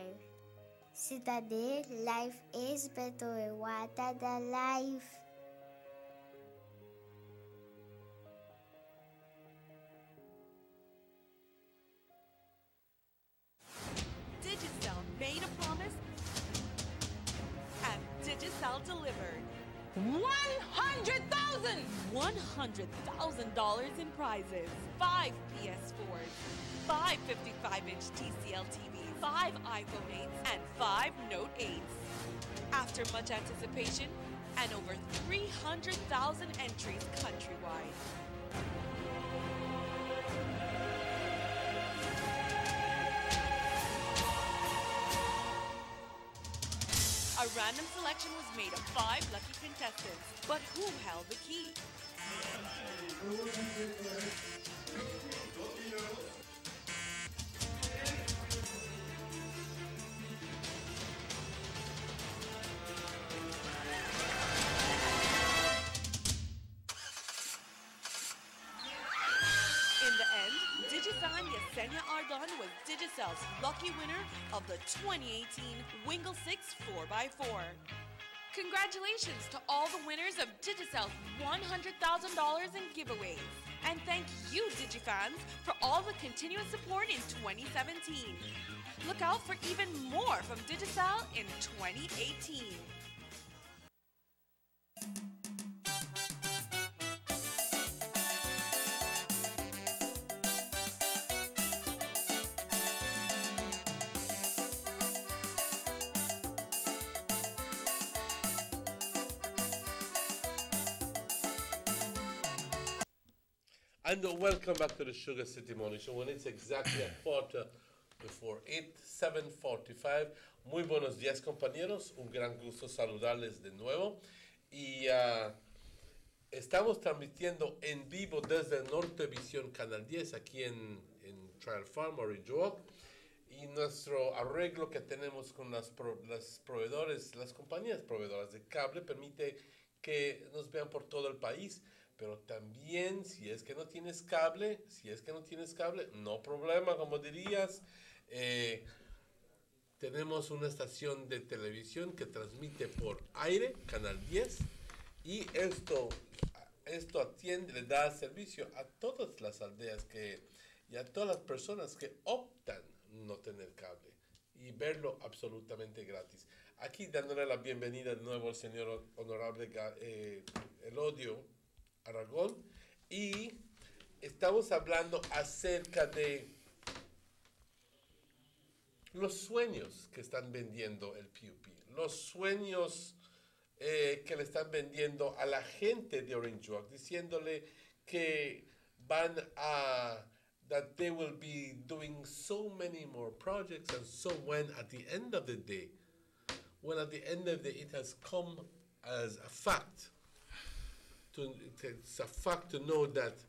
See Daddy, life is better with water than life. Digicel made a promise and Digicel delivered. $100,000! $100,000 in prizes. 5 PS4s, 5 55-inch TCL TVs, 5 iPhone 8s, and 5 Note 8s. After much anticipation and over 300,000 entries countrywide. A random selection was made of 5 lucky contestants, but who held the key? In the end, Digifan Yesenia Ardon was Digicel's lucky winner of the 2018 Wingle 6 4x4. Congratulations to all the winners of Digicel's $100,000 in giveaways. And thank you, Digifans, for all the continuous support in 2017. Look out for even more from Digicel in 2018. And welcome back to the Sugar City Morning Show when it's exactly a quarter before 8, 7:45. Muy buenos días, compañeros. Un gran gusto saludarles de nuevo. Y estamos transmitiendo en vivo desde Nortevisión Canal 10 aquí en Trial Farm, Orange Walk. Y nuestro arreglo que tenemos con las proveedores, las compañías proveedoras de cable permite que nos vean por todo el país. Pero también, si es que no tienes cable, no problema, como dirías. Tenemos una estación de televisión que transmite por aire, Canal 10, y esto atiende, le da servicio a todas las aldeas y a todas las personas que optan no tener cable y verlo absolutamente gratis. Aquí dándole la bienvenida de nuevo al señor honorable Elodio Aragón, y estamos hablando acerca de los sueños que están vendiendo el PUP, los sueños que le están vendiendo a la gente de Orange Walk, diciéndole que that they will be doing so many more projects, and so when at the end of the day, it has come as a fact, it's a fact to know that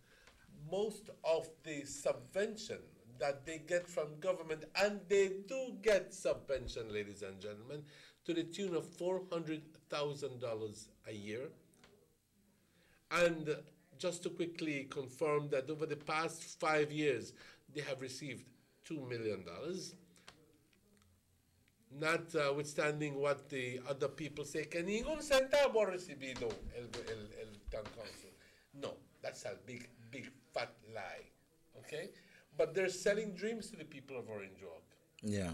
most of the subvention that they get from government, and they do get subvention, ladies and gentlemen, to the tune of $400,000 a year. And just to quickly confirm that over the past 5 years, they have received $2 million. notwithstanding what the other people say, que ningún centavo recibido el town council. No, that's a big, big fat lie, okay? But they're selling dreams to the people of Orange Walk. Yeah.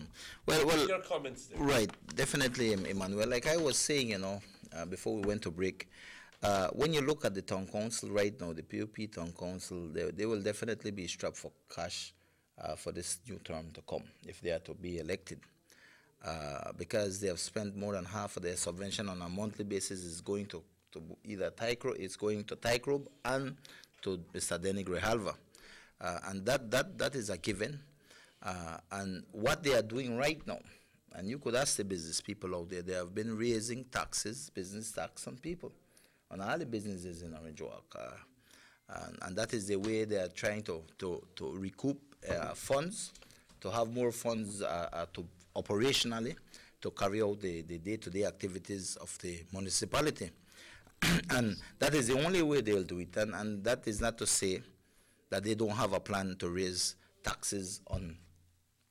Well, your comments there. Right, definitely, Emmanuel. Like I was saying, before we went to break, when you look at the town council right now, the PUP town council, they will definitely be strapped for cash for this new term to come if they are to be elected. Because they have spent more than half of their subvention on a monthly basis is going to either Tycrobe and to Mr. Denny Grijalva. And that is a given. And what they are doing right now, and you could ask the business people out there, they have been raising taxes, business tax on people, on all the businesses in Orange Walk. And that is the way they are trying to recoup funds, to have more funds to operationally to carry out the day-to-day activities of the municipality. And that is the only way they'll do it. And that is not to say that they don't have a plan to raise taxes on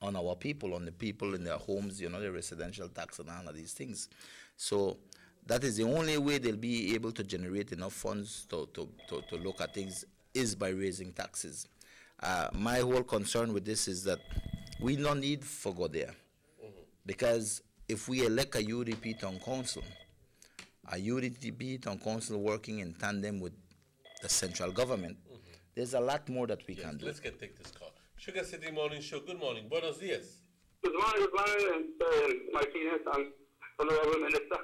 our people, on the people in their homes, the residential tax and all of these things. So that is the only way they'll be able to generate enough funds to look at things is by raising taxes. My whole concern with this is that we don't need to go there. Because if we elect a UDP town council working in tandem with the central government, there's a lot more that we can do. Let's take this call. Sugar City Morning Show, good morning. Buenos dias. Good morning, Martinez and Honorable Minister.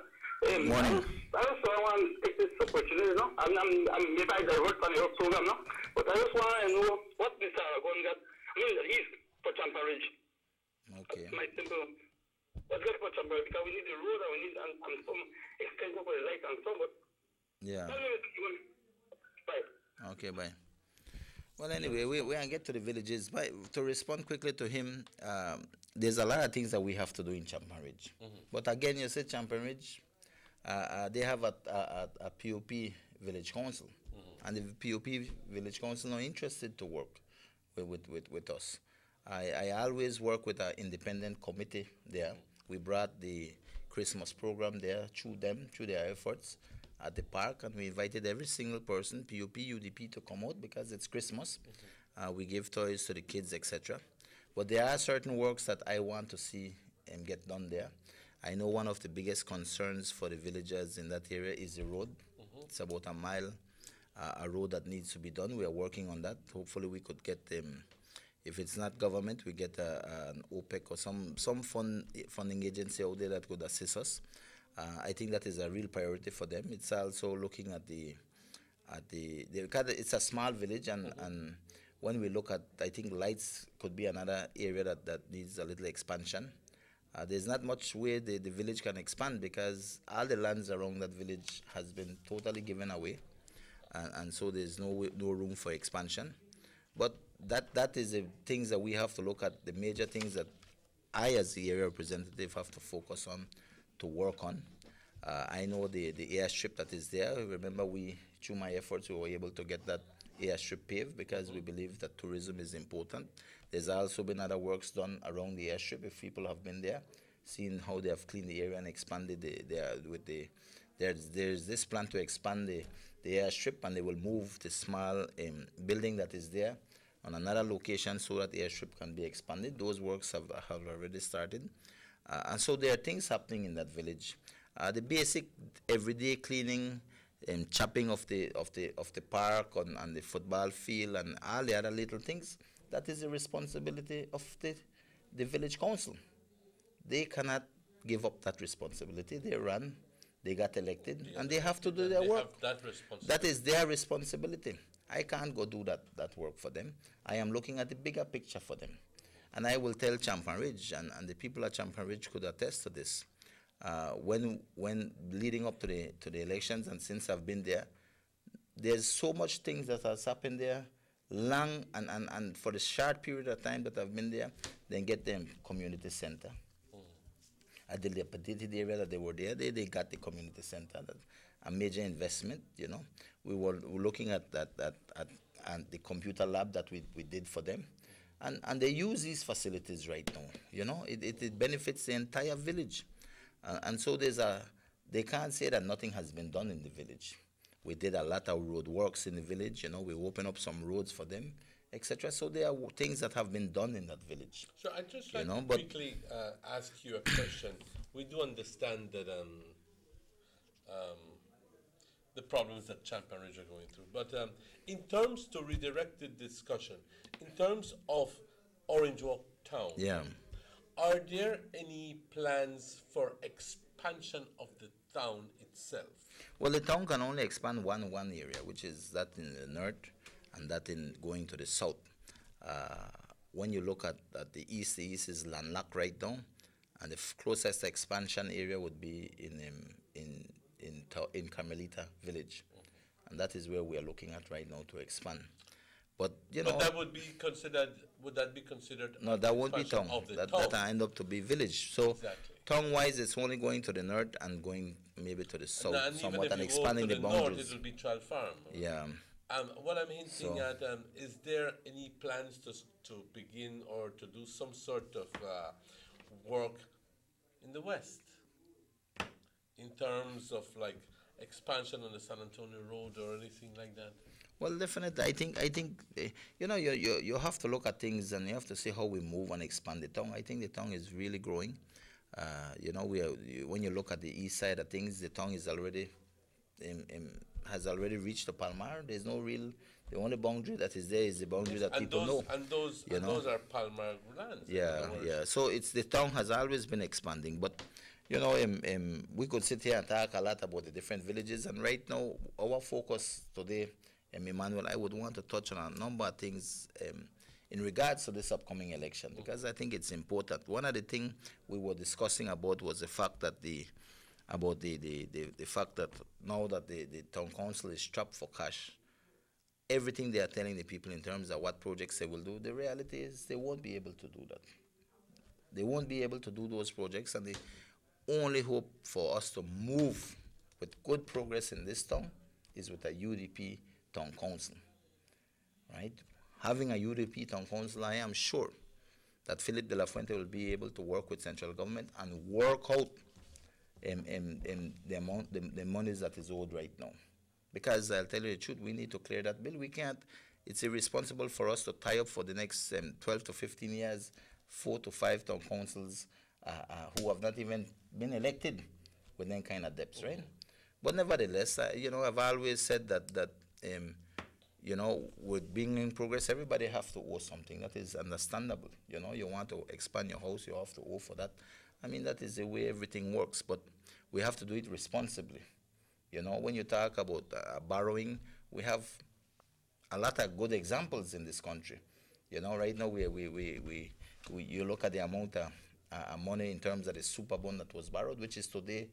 Morning. I just want to take this opportunity, maybe I divert from your program, but I just want to know what Mr. Aragon got. He's for Champa Ridge. Okay. My simple. What's good for Champa Ridge? Because we need the road and we need some extension for the light and so, but. Yeah. Bye. Okay, bye. Well, anyway, we can get to the villages. But to respond quickly to him, there's a lot of things that we have to do in Champa Ridge. But again, you said Champa Ridge, they have a POP village council. And the POP village council not interested to work with us. I always work with an independent committee there. We brought the Christmas program there through their efforts at the park, and we invited every single person, PUP, UDP, to come out because it's Christmas. We give toys to the kids, etc. But there are certain works that I want to see get done there. I know one of the biggest concerns for the villagers in that area is the road. It's about a mile, a road that needs to be done. We are working on that. Hopefully we could get if it's not government, we get an OPEC or some funding agency out there that could assist us. I think that is a real priority for them. It's also looking at it's a small village, and when we look at, I think lights could be another area that needs a little expansion. There's not much way the village can expand because all the lands around that village has been totally given away, and so there's no room for expansion. But that is the things that we have to look at, the major things that I, as the area representative, have to focus on, to work on. I know the airstrip that is there. Remember, through my efforts, we were able to get that airstrip paved because we believe that tourism is important. There's also been other works done around the airstrip. If people have been there, seen how they have cleaned the area and expanded there's this plan to expand the airstrip, and they will move the small building that is there on another location so that the airstrip can be expanded. Those works have already started. And so there are things happening in that village. The basic everyday cleaning and chopping of the park and the football field and all the other little things, that is the responsibility of the village council. They cannot give up that responsibility. They run, they got elected, and they have to do their work. That is their responsibility. I can't go do that work for them. I am looking at the bigger picture for them. And I will tell Champa Ridge, and the people at Champa Ridge could attest to this. When leading up to the elections, and since I've been there, there's so much things that has happened there, long and for the short period of time that I've been there, then get them community center. At the Lepatiti area that they were there, they got the community center, a major investment, We were looking at the computer lab that we did for them. And they use these facilities right now. You know, it benefits the entire village. And so they can't say that nothing has been done in the village. We did a lot of road works in the village. You know, we opened up some roads for them, etc. So there are things that have been done in that village. So I just like to quickly ask you a question. We do understand that the problems that Champion Ridge are going through, but in terms to redirect the discussion, in terms of Orange Walk Town, are there any plans for expansion of the town itself? Well, the town can only expand one area, which is that in the north and that in going to the south. When you look at the east is landlocked right now, and the closest expansion area would be in Carmelita Village, and that is where we are looking at right now to expand. But you know, but that would be considered. Would that be considered? No, that won't be town. That end up to be village. So exactly. Town-wise, it's only going to the north and going maybe to the south somewhat, and expanding the boundaries. North, it will be Child Farm. Yeah. What I'm hinting at, is there any plans to begin or to do some sort of work in the west in terms of like expansion on the San Antonio Road or anything like that? Well, definitely. I think you know, you have to look at things and you have to see how we move and expand the town. I think the town is really growing. You know, when you look at the east side of things, the town is already has already reached the Palmar. There's no real. The only boundary that is there is the boundary that people know. And those are Palmar lands. Yeah. So the town has always been expanding, but you know, we could sit here and talk a lot about the different villages, and right now our focus today, Emmanuel, I would want to touch on a number of things in regards to this upcoming election, because I think it's important. One of the things we were discussing about was the fact that the fact that now that the town council is strapped for cash, everything they are telling the people in terms of what projects they will do, the reality is they won't be able to do that. They won't be able to do those projects, and the only hope for us to move with good progress in this town is with a UDP town council, right? Having a UDP town council, I am sure that Philip de la Fuente will be able to work with central government and work out the monies that is owed right now. Because I'll tell you the truth, we need to clear that bill. We can't, it's irresponsible for us to tie up for the next 12 to 15 years 4 to 5 town councils who have not even been elected with any kind of debts, right? But nevertheless, you know, I've always said that you know, with being in progress, everybody have to owe something. That is understandable. You know, you want to expand your house, you have to owe for that. I mean, that is the way everything works, but we have to do it responsibly. You know, when you talk about borrowing, we have a lot of good examples in this country. You know, right now you look at the amount of money in terms of the super bond that was borrowed, which is today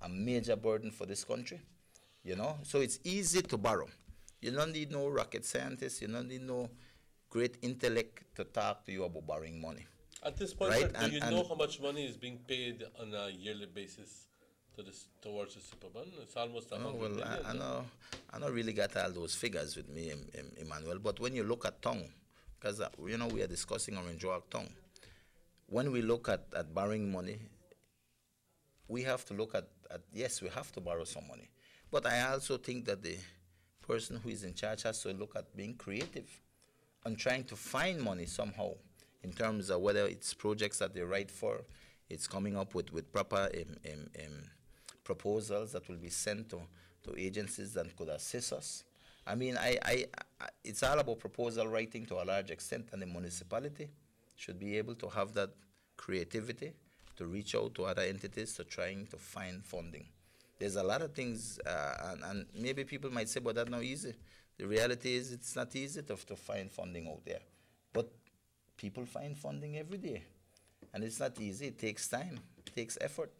a major burden for this country. You know, so it's easy to borrow. You don't need no rocket scientist. You don't need no great intellect to talk to you about borrowing money. At this point, right? Do you know how much money is being paid on a yearly basis towards the super bond? It's almost 100 million. I don't really got all those figures with me, Emmanuel. But when you look at tongue, because you know we are discussing Orange Walk tongue. When we look at borrowing money, we have to look at yes, we have to borrow some money. But I also think that the person who is in charge has to look at being creative and trying to find money somehow in terms of whether it's projects that they write for, it's coming up with proper proposals that will be sent to agencies that could assist us. I mean, it's all about proposal writing to a large extent, and the municipality should be able to have that creativity to reach out to other entities to trying to find funding. There's a lot of things, and maybe people might say, but that's not easy. The reality is it's not easy to find funding out there. But people find funding every day. And it's not easy. It takes time. It takes effort.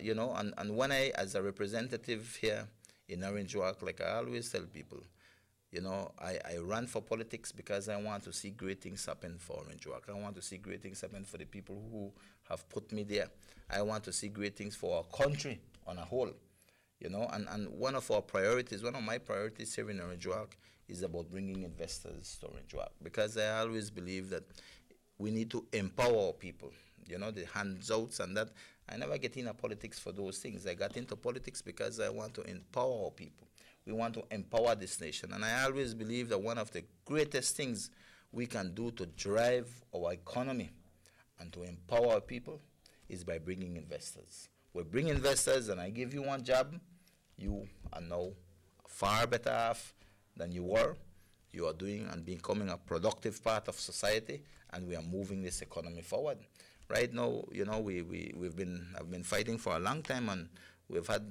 You know, and when I, as a representative here in Orange Walk, like I always tell people, you know, I run for politics because I want to see great things happen for Orange Walk. I want to see great things happen for the people who have put me there. I want to see great things for our country on a whole, you know, and one of our priorities, one of my priorities here in Orange Walk is about bringing investors to Orange Walk, because I always believe that we need to empower our people. You know, the handouts and that. I never get into politics for those things. I got into politics because I want to empower our people. We want to empower this nation. And I always believe that one of the greatest things we can do to drive our economy and to empower our people is by bringing investors. We bring investors and I give you one job, you are now far better off than you were. You are doing and becoming a productive part of society, and we are moving this economy forward. Right now, you know, I've been fighting for a long time, and we've had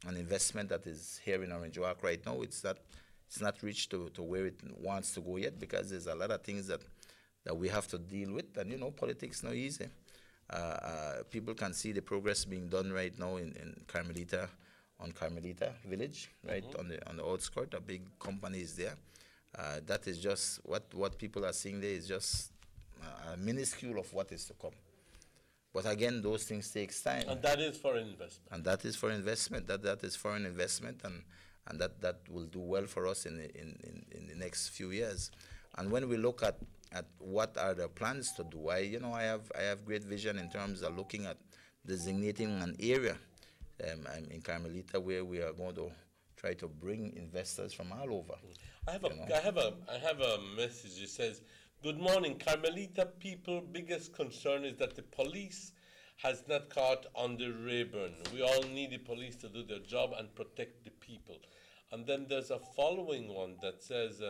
an investment that is here in Orange Walk right now. It's not reached to where it wants to go yet, because there's a lot of things that we have to deal with, and you know, politics not easy. People can see the progress being done right now in Carmelita, on Carmelita Village, right, on the outskirts. A big company is there. That is just what people are seeing there is just a minuscule of what is to come. But again, those things take time. And that is for investment. And that is for investment. That is foreign investment, and that will do well for us in the next few years. And when we look at what are the plans to do, I have great vision in terms of looking at designating an area in Carmelita where we are going to try to bring investors from all over. I have a message. It says, "Good morning, Carmelita people. Biggest concern is that the police has not caught on the Rayburn. We all need the police to do their job and protect the people." And then there's a following one that says,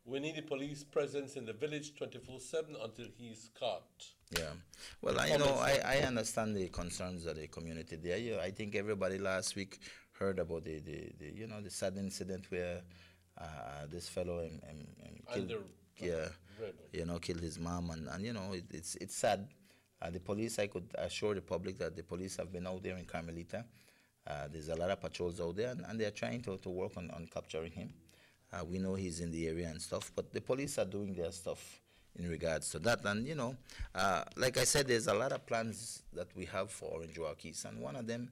"We need the police presence in the village 24/7 until he's caught." Yeah, well, I understand the concerns of the community there. Yeah, I think everybody last week heard about the sad incident where this fellow killed his mom, and you know, it's sad. The police, I could assure the public that the police have been out there in Carmelita. There's a lot of patrols out there, and they're trying to work on capturing him. We know he's in the area and stuff, but the police are doing their stuff in regards to that. And, you know, like I said, there's a lot of plans that we have for Orange Walk East, and one of them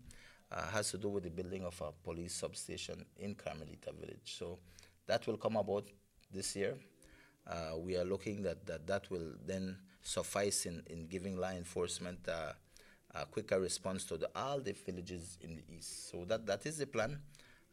has to do with the building of a police substation in Carmelita Village. So that will come about this year. We are looking that will then suffice in giving law enforcement a quicker response to all the villages in the east. So that is the plan.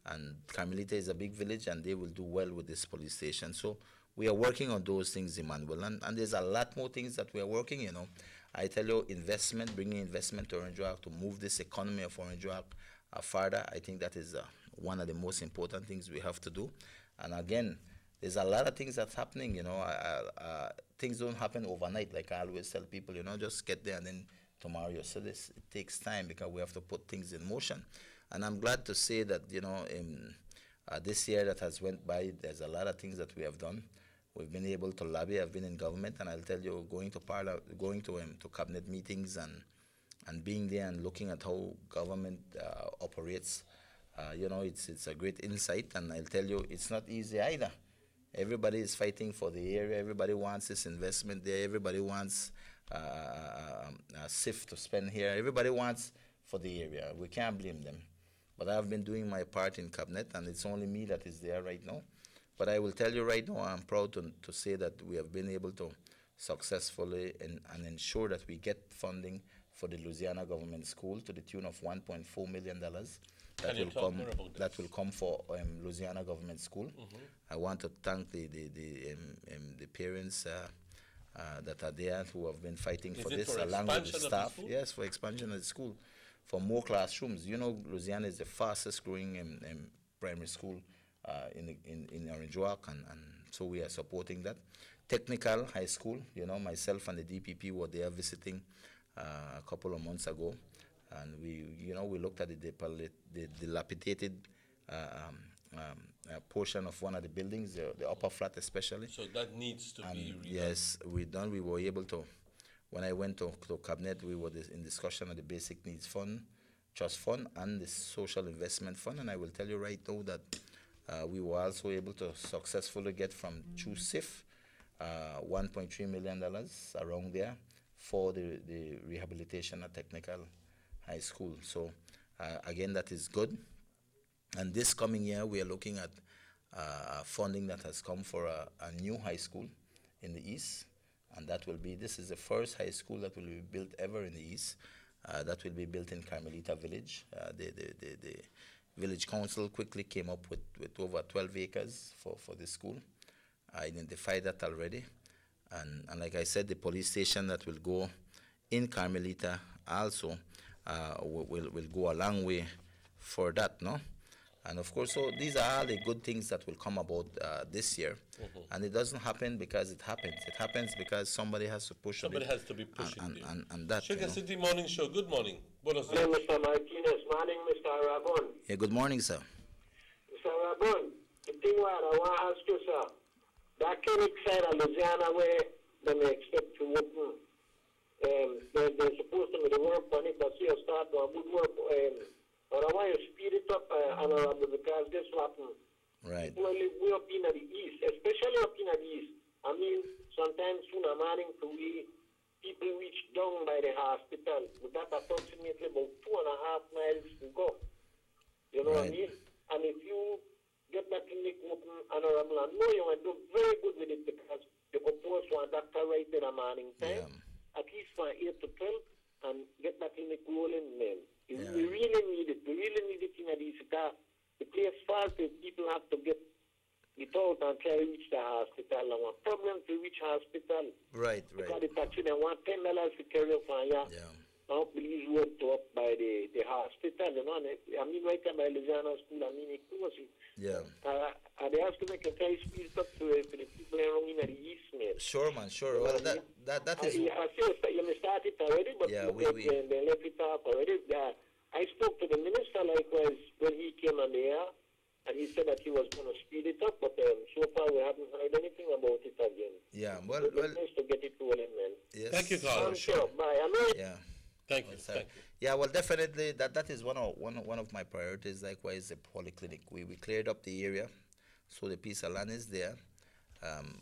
And Carmelita is a big village, and they will do well with this police station. So we are working on those things, Emmanuel, and there's a lot more things that we are working, you know. I tell you, investment, bringing investment to Orange Walk to move this economy of Orange Walk further, I think that is one of the most important things we have to do. And again, there's a lot of things that's happening, you know. Things don't happen overnight, like I always tell people, you know, just get there and then tomorrow you see this. It takes time because we have to put things in motion. And I'm glad to say that, you know, in this year that has went by, there's a lot of things that we have done. We've been able to lobby. I've been in government, and I'll tell you, going to cabinet meetings and being there and looking at how government operates, you know, it's a great insight. And I'll tell you, it's not easy either. Everybody is fighting for the area. Everybody wants this investment there. Everybody wants a SIF to spend here. Everybody wants for the area. We can't blame them. But I've been doing my part in cabinet, and it's only me that is there right now. But I will tell you right now, I'm proud to say that we have been able to successfully and ensure that we get funding for the Louisiana Government School to the tune of $1.4 million. That will come for Louisiana Government School. I want to thank the parents that are there who have been fighting for this, along with the staff. Yes, for expansion of the school, for more classrooms. You know, Louisiana is the fastest growing primary school in Orange Walk, and so we are supporting that. Technical High School, you know, myself and the DPP were there visiting a couple of months ago, and we looked at the dilapidated portion of one of the buildings, the upper flat especially. So that needs to be redone. Yes, we were able to. When I went to cabinet, we were in discussion of the Basic Needs Fund, Trust Fund, and the Social Investment Fund, and I will tell you right now that we were also able to successfully get from through SIF $1.3 million around there for the rehabilitation at Technical High School. So again, that is good. And this coming year, we are looking at funding that has come for a new high school in the east, and this is the first high school that will be built ever in the east. That will be built in Carmelita Village. The village council quickly came up with over 12 acres for this school. I identified that already. And like I said, the police station that will go in Carmelita also will go a long way for that, no? And of course, so these are all the good things that will come about this year. And it doesn't happen because it happens. It happens because somebody has to push Somebody a bit. has to be pushing And that, Sugar City Morning Show, good morning. Buenos Morning, dias. Mr. Martinez. Morning, Mr. Aragon. Yeah, good morning, sir. Mr. Aragon, the thing what I want to ask you, sir, that clinic side of Louisiana where they may expect to open, they're supposed to be the work on it, but see you start a good work. But I want to speed it up, Honorable, because this will happen. Right. People live way up in the east, especially up in the east. I mean, sometimes in the morning to people reach down by the hospital, but that's approximately about 2.5 miles to go. You know what I mean? And if you get that clinic open, Honorable, I know you will do very good with it because you could post one doctor right in the morning time, at least from 8 to 12, and get that clinic rolling, man. We really need it. We really need it in Adisika. The place fast is people have to get out and try to reach the hospital. And one problem to reach hospital. Right. Because the taxi, they want $10 to carry off on you. Now, please work to up by the hospital. You know, I mean, right there by Louisiana School, I mean, it was. They have to make a try speed up to the people around in the east, man. Sure, man, sure. Well, that is... I feel that you may start it already, but they left it off already. I spoke to the minister likewise when he came on the air, and he said that he was going to speed it up, but so far we haven't heard anything about it again. Yeah, well... Nice to get it rolling, man. Yes. Thank you, Carl. Sure. Bye. I know. Yeah. Thank you. Thank you. Yeah, well, definitely that is one of my priorities. Likewise, the polyclinic. We cleared up the area, so the piece of land is there,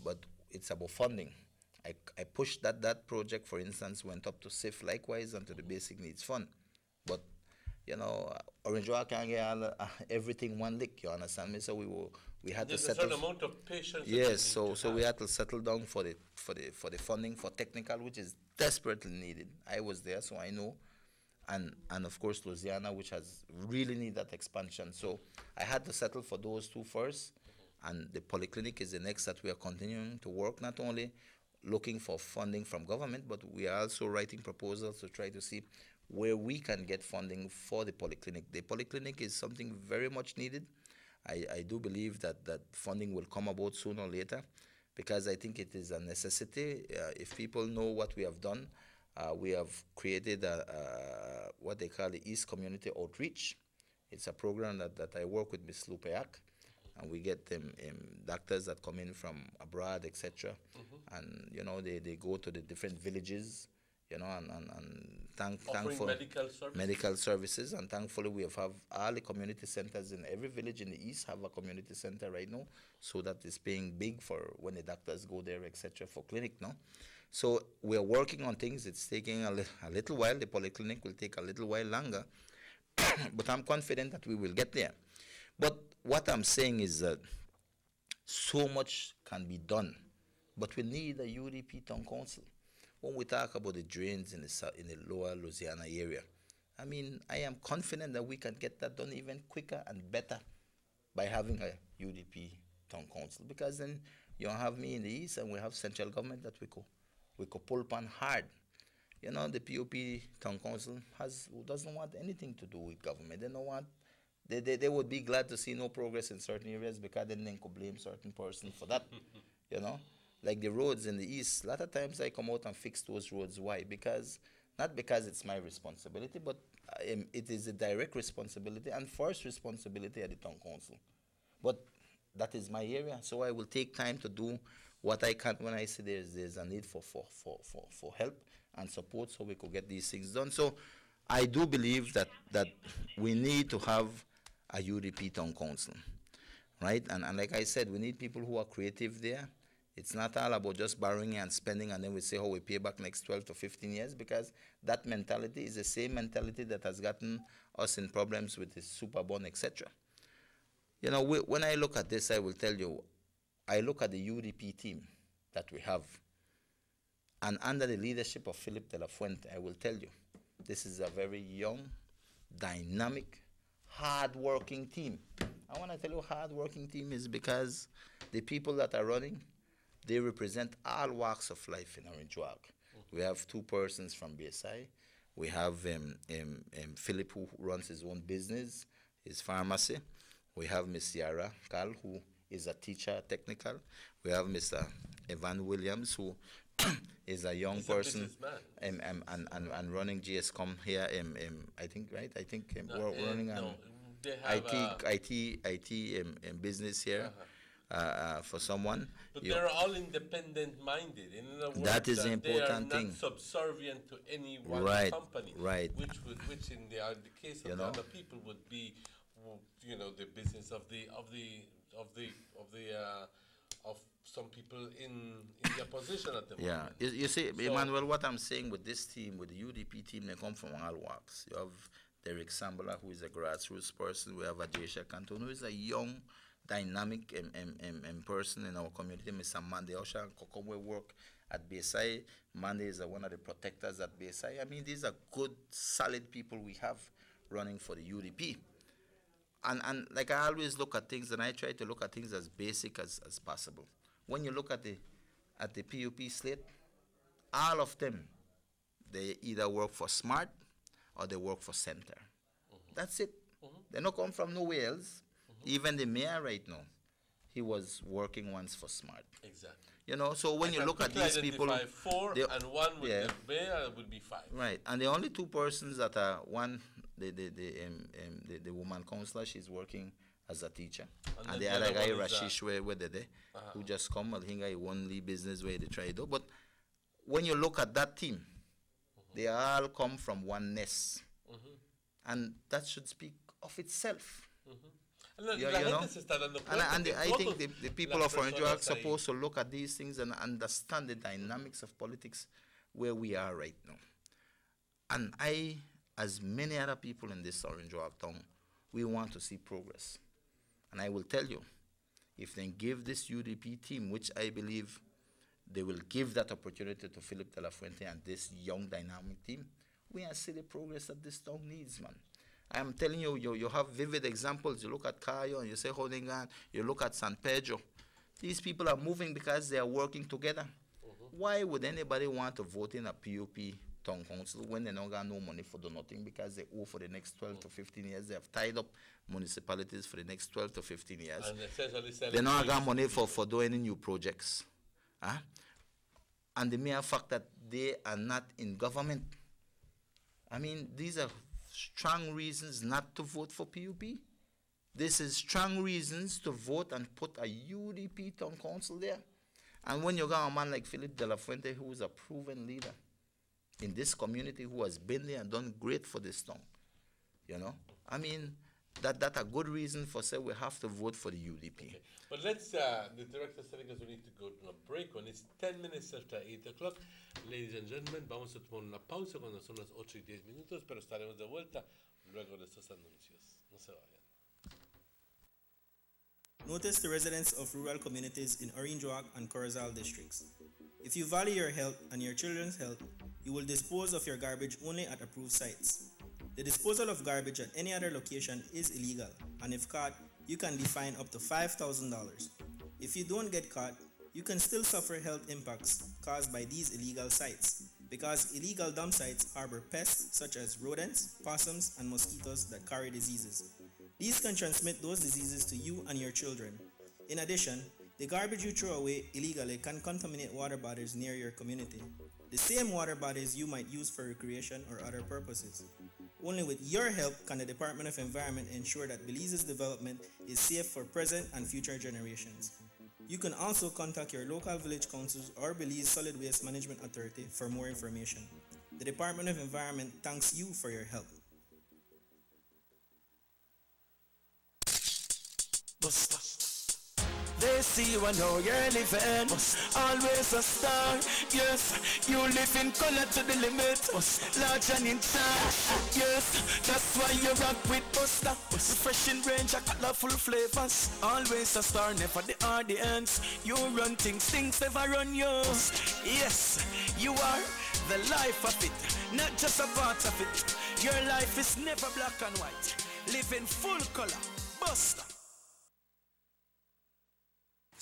but it's about funding. I pushed that project, for instance, went up to SIF likewise and to the Basic Needs Fund, but you know, Orange Rock can't get everything one lick. You understand me? So we had There's to settle. a certain amount of patience. Yes, so we had to settle down for the funding for technical, which is desperately needed. I was there, so I know, and of course Louisiana, which has really need that expansion. So I had to settle for those two first, and the polyclinic is the next that we are continuing to work. Not only looking for funding from government, but we are also writing proposals to try to see where we can get funding for the polyclinic. The polyclinic is something very much needed. I do believe that funding will come about sooner or later, because I think it is a necessity. If people know what we have done, we have created what they call the East Community Outreach. It's a program that I work with Ms. Lupeak, and we get them doctors that come in from abroad, etc. And you know, they go to the different villages, you know, and thankful medical services, and thankfully we have all the community centers in every village in the east have a community center right now, so that is paying big for when the doctors go there, etc. for clinic, no. So we are working on things. It's taking a little while. The polyclinic will take a little while longer, but I'm confident that we will get there. But what I'm saying is that so much can be done, but we need a UDP town council. When we talk about the drains in the lower Louisiana area, I mean, I am confident that we can get that done even quicker and better by having a UDP town council, because then you have me in the east and we have central government that we could pull upon hard. You know, the POP town council doesn't want anything to do with government. They don't want. They would be glad to see no progress in certain areas, because then they could blame certain person for that. You know. Like the roads in the east, a lot of times I come out and fix those roads. Why? Not because it's my responsibility, but it is a direct responsibility and first responsibility at the town council. But that is my area, so I will take time to do what I can when I see there's a need for help and support, so we could get these things done. So I do believe that we need to have a UDP town council, right? And like I said, we need people who are creative there. It's not all about just borrowing and spending and then we say how we pay back next 12 to 15 years, because that mentality is the same mentality that has gotten us in problems with the super bond, etc. You know, when I look at this, I will tell you, I look at the UDP team that we have, and under the leadership of Philip de la Fuente, I will tell you, this is a very young, dynamic, hard-working team. I want to tell you hard-working team is because the people that are running, they represent all walks of life in Orange Walk. We have 2 persons from BSI. We have Philip, who runs his own business, his pharmacy. We have Miss Yara Kal, who is a teacher, technical. We have Mr. Evan Williams, who is a young person and running GSCOM here. I think, right? I think we're running IT business here for someone. But they're all independent-minded. In other words, that is the important they are thing. Not subservient to any one company. Right. Which in the case of the other people would be, you know, the business of some people in their position at the moment. Yeah, you see, so, Emmanuel, what I'm saying with this team, with the UDP team, they come from all walks. You have Derek Sambola, who is a grassroots person. We have Ajesha Canton, who is a young, dynamic person in our community. Mr. Mande Osha and Kokomwe work at BSI. Mande is one of the protectors at BSI. I mean, these are good, solid people we have running for the UDP. And like I always look at things, and I try to look at things as basic as possible. When you look at the PUP slate, all of them, they either work for SMART or they work for Center. That's it. They don't come from nowhere else. Even the mayor right now, he was working once for SMART. Exactly. You know, so when you look at these people, 4 and 1 with the mayor would be 5. Right, and the only 2 persons that are one, the woman counselor, she's working as a teacher, and the other guy Rashish, where they there, who just come. I think I only business where they try to do. But when you look at that team, they all come from one nest, and that should speak of itself. You know? And I think the people of Orange are supposed to look at these things and understand the dynamics of politics where we are right now. And I, as many other people in this Orange Walk town, we want to see progress. And I will tell you, if they give this UDP team, which I believe they will give that opportunity to Philip de la Fuente and this young dynamic team, we are see the progress that this town needs, man. I'm telling you, you have vivid examples. You look at Cayo and you say Holdingan, you look at San Pedro. These people are moving because they are working together. Why would anybody want to vote in a PUP town council when they don't got no money for do nothing because they owe for the next 12 to 15 years? They have tied up municipalities for the next 12 to 15 years. And they don't got money for doing any new projects. And the mere fact that they are not in government. I mean, these are strong reasons not to vote for PUP. This is strong reasons to vote and put a UDP town council there. And when you got a man like Philip de la Fuente, who is a proven leader in this community, who has been there and done great for this town, you know, I mean, that's a good reason for say we have to vote for the UDP. Okay. But let's, the director is telling us we need to go to a break when it's 10 minutes after 8 o'clock. Ladies and gentlemen, vamos a tomar una pausa cuando son las 8:10, pero estaremos de vuelta luego de estos anuncios. No se vayan. Notice the residents of rural communities in Orange Walk and Corozal districts. If you value your health and your children's health, you will dispose of your garbage only at approved sites. The disposal of garbage at any other location is illegal, and if caught, you can be fined up to $5,000. If you don't get caught, you can still suffer health impacts caused by these illegal sites, because illegal dump sites harbor pests such as rodents, possums, and mosquitoes that carry diseases. These can transmit those diseases to you and your children. In addition, the garbage you throw away illegally can contaminate water bodies near your community, the same water bodies you might use for recreation or other purposes. Only with your help can the Department of Environment ensure that Belize's development is safe for present and future generations. You can also contact your local village councils or Belize Solid Waste Management Authority for more information. The Department of Environment thanks you for your help. They see you and know you're living. Always a star. Yes, you live in color to the limit. Large and in charge. Yes, that's why you rock with Buster. Refreshing range of colorful flavors. Always a star, never the audience. You run things, things never run you. Yes, you are the life of it, not just a part of it. Your life is never black and white. Live in full color. Buster.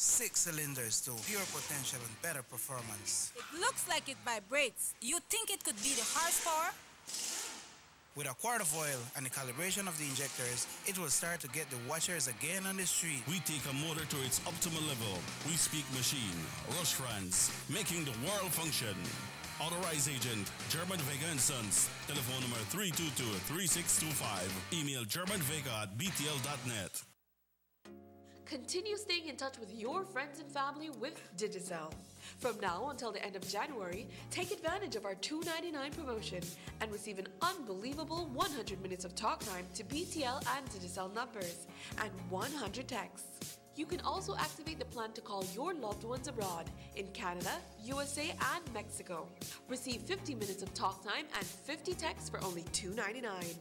6 cylinders to pure potential and better performance. It looks like it vibrates. You think it could be the horsepower? With a quart of oil and the calibration of the injectors, it will start to get the watchers again on the street. We take a motor to its optimal level. We speak machine. Rush France, making the world function. Authorized agent, German Vega & Sons. Telephone number 322-3625. Email germanvega@btl.net. Continue staying in touch with your friends and family with Digicel. From now until the end of January, take advantage of our $2.99 promotion and receive an unbelievable 100 minutes of talk time to BTL and Digicel numbers and 100 texts. You can also activate the plan to call your loved ones abroad in Canada, USA, and Mexico. Receive 50 minutes of talk time and 50 texts for only $2.99.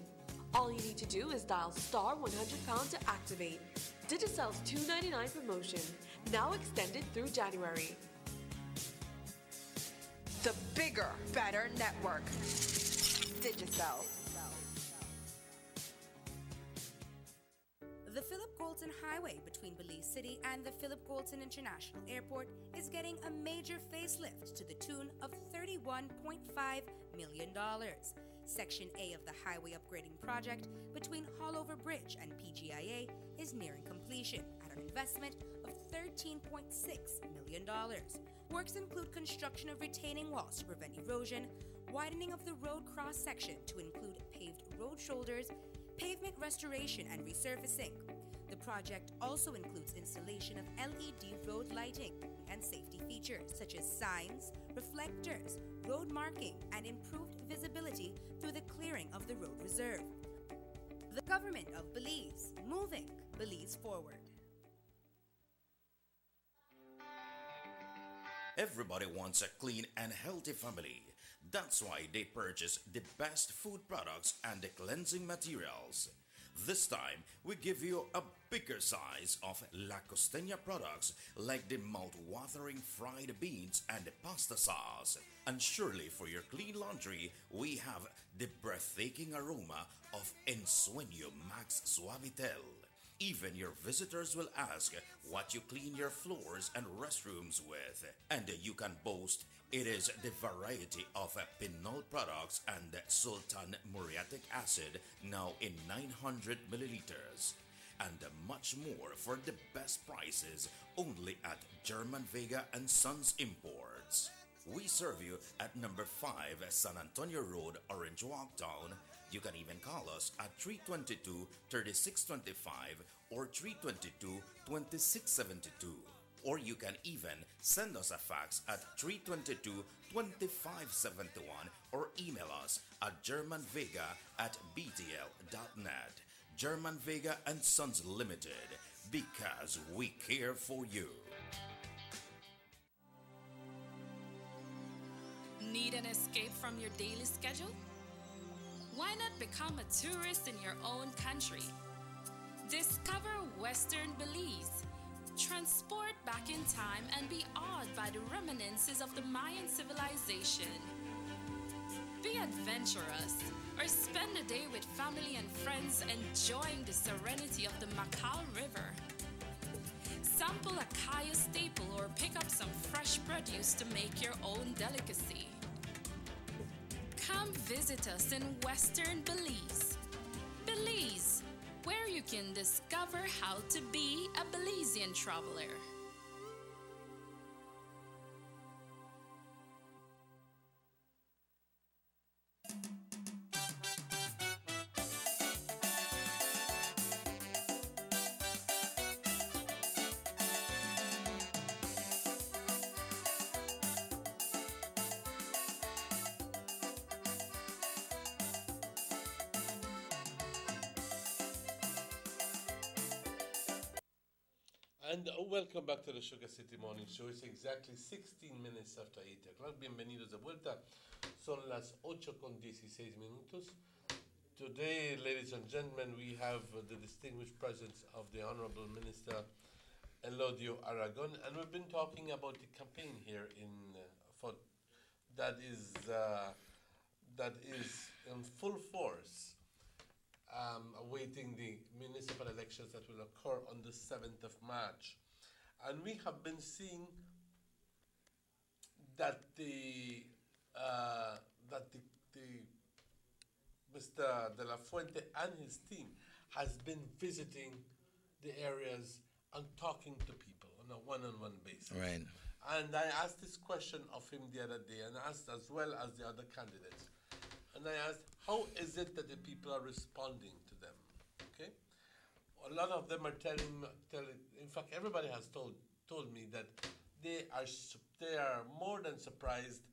All you need to do is dial star 100 pound to activate. Digicel's $2.99 promotion, now extended through January. The bigger, better network. Digicel. The Philip Goulton Highway between Belize City and the Philip Goulton International Airport is getting a major facelift to the tune of $31.5 million. Section A of the highway upgrading project between Hallover Bridge and PGIA is nearing completion at an investment of $13.6 million. Works include construction of retaining walls to prevent erosion, widening of the road cross-section to include paved road shoulders, pavement restoration and resurfacing. The project also includes installation of LED road lighting and safety features such as signs, reflectors, road marking, and improved visibility through the clearing of the road reserve. The government of Belize, moving Belize forward. Everybody wants a clean and healthy family. That's why they purchase the best food products and the cleansing materials. This time, we give you a bigger size of La Costeña products like the mouth-watering fried beans and the pasta sauce. And surely for your clean laundry, we have the breathtaking aroma of Ensueño Max Suavitel. Even your visitors will ask what you clean your floors and restrooms with. And you can boast it is the variety of Pinol products and Sultan muriatic acid now in 900 milliliters. And much more for the best prices only at German Vega & Sons Imports. We serve you at number 5 San Antonio Road, Orange Walk Town. You can even call us at 322-3625 or 322-2672. Or you can even send us a fax at 322-2571 or email us at germanvega@btl.net. German Vega & Sons Limited, because we care for you. Need an escape from your daily schedule? Why not become a tourist in your own country? Discover Western Belize. Transport back in time and be awed by the reminiscences of the Mayan civilization. Be adventurous or spend a day with family and friends enjoying the serenity of the Macau River. Sample a Kaya staple or pick up some fresh produce to make your own delicacy. Come visit us in Western Belize. Belize, where you can discover how to be a Belizean traveler. And welcome back to the Sugar City Morning Show. It's exactly 16 minutes after 8 o'clock. Bienvenidos de vuelta. Son las 8:16 minutos. Today, ladies and gentlemen, we have the distinguished presence of the Honorable Minister Elodio Aragon, and we've been talking about the campaign here in that is in full force, awaiting the municipal elections that will occur on the 7th of March. And we have been seeing that Mr. De La Fuente and his team has been visiting the areas and talking to people on a one-on-one basis. Right. And I asked this question of him the other day, and asked as well as the other candidates. And I asked, how is it that the people are responding to them? Okay? A lot of them are telling in fact, everybody has told me that they are more than surprised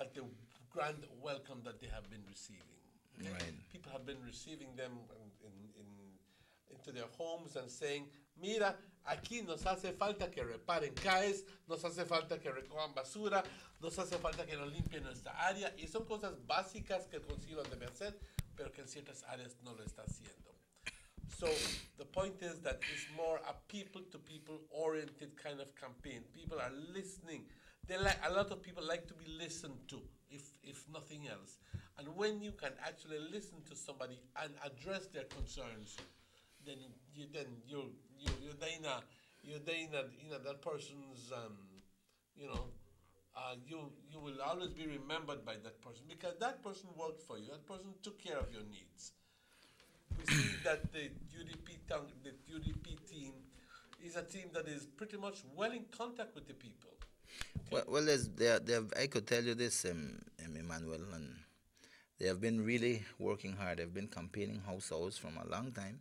at the grand welcome that they have been receiving. Okay? Right. People have been receiving them into their homes and saying, mira, aquí nos hace falta que reparen CAES, nos hace falta que recojan basura, nos hace falta que nos limpien nuestra área, y son cosas básicas que el Concilio debe hacer, pero que en ciertas áreas no lo está haciendo. So the point is that it's more a people-to-people oriented kind of campaign. People are listening. A lot of people like to be listened to, if nothing else. And when you can actually listen to somebody and address their concerns, then you're that person's you will always be remembered by that person, because that person worked for you. That person took care of your needs. We see that the UDP team is a team that is pretty much well in contact with the people. Okay? Well, I could tell you this, Emmanuel, and they have been really working hard. They've been campaigning house to house from a long time.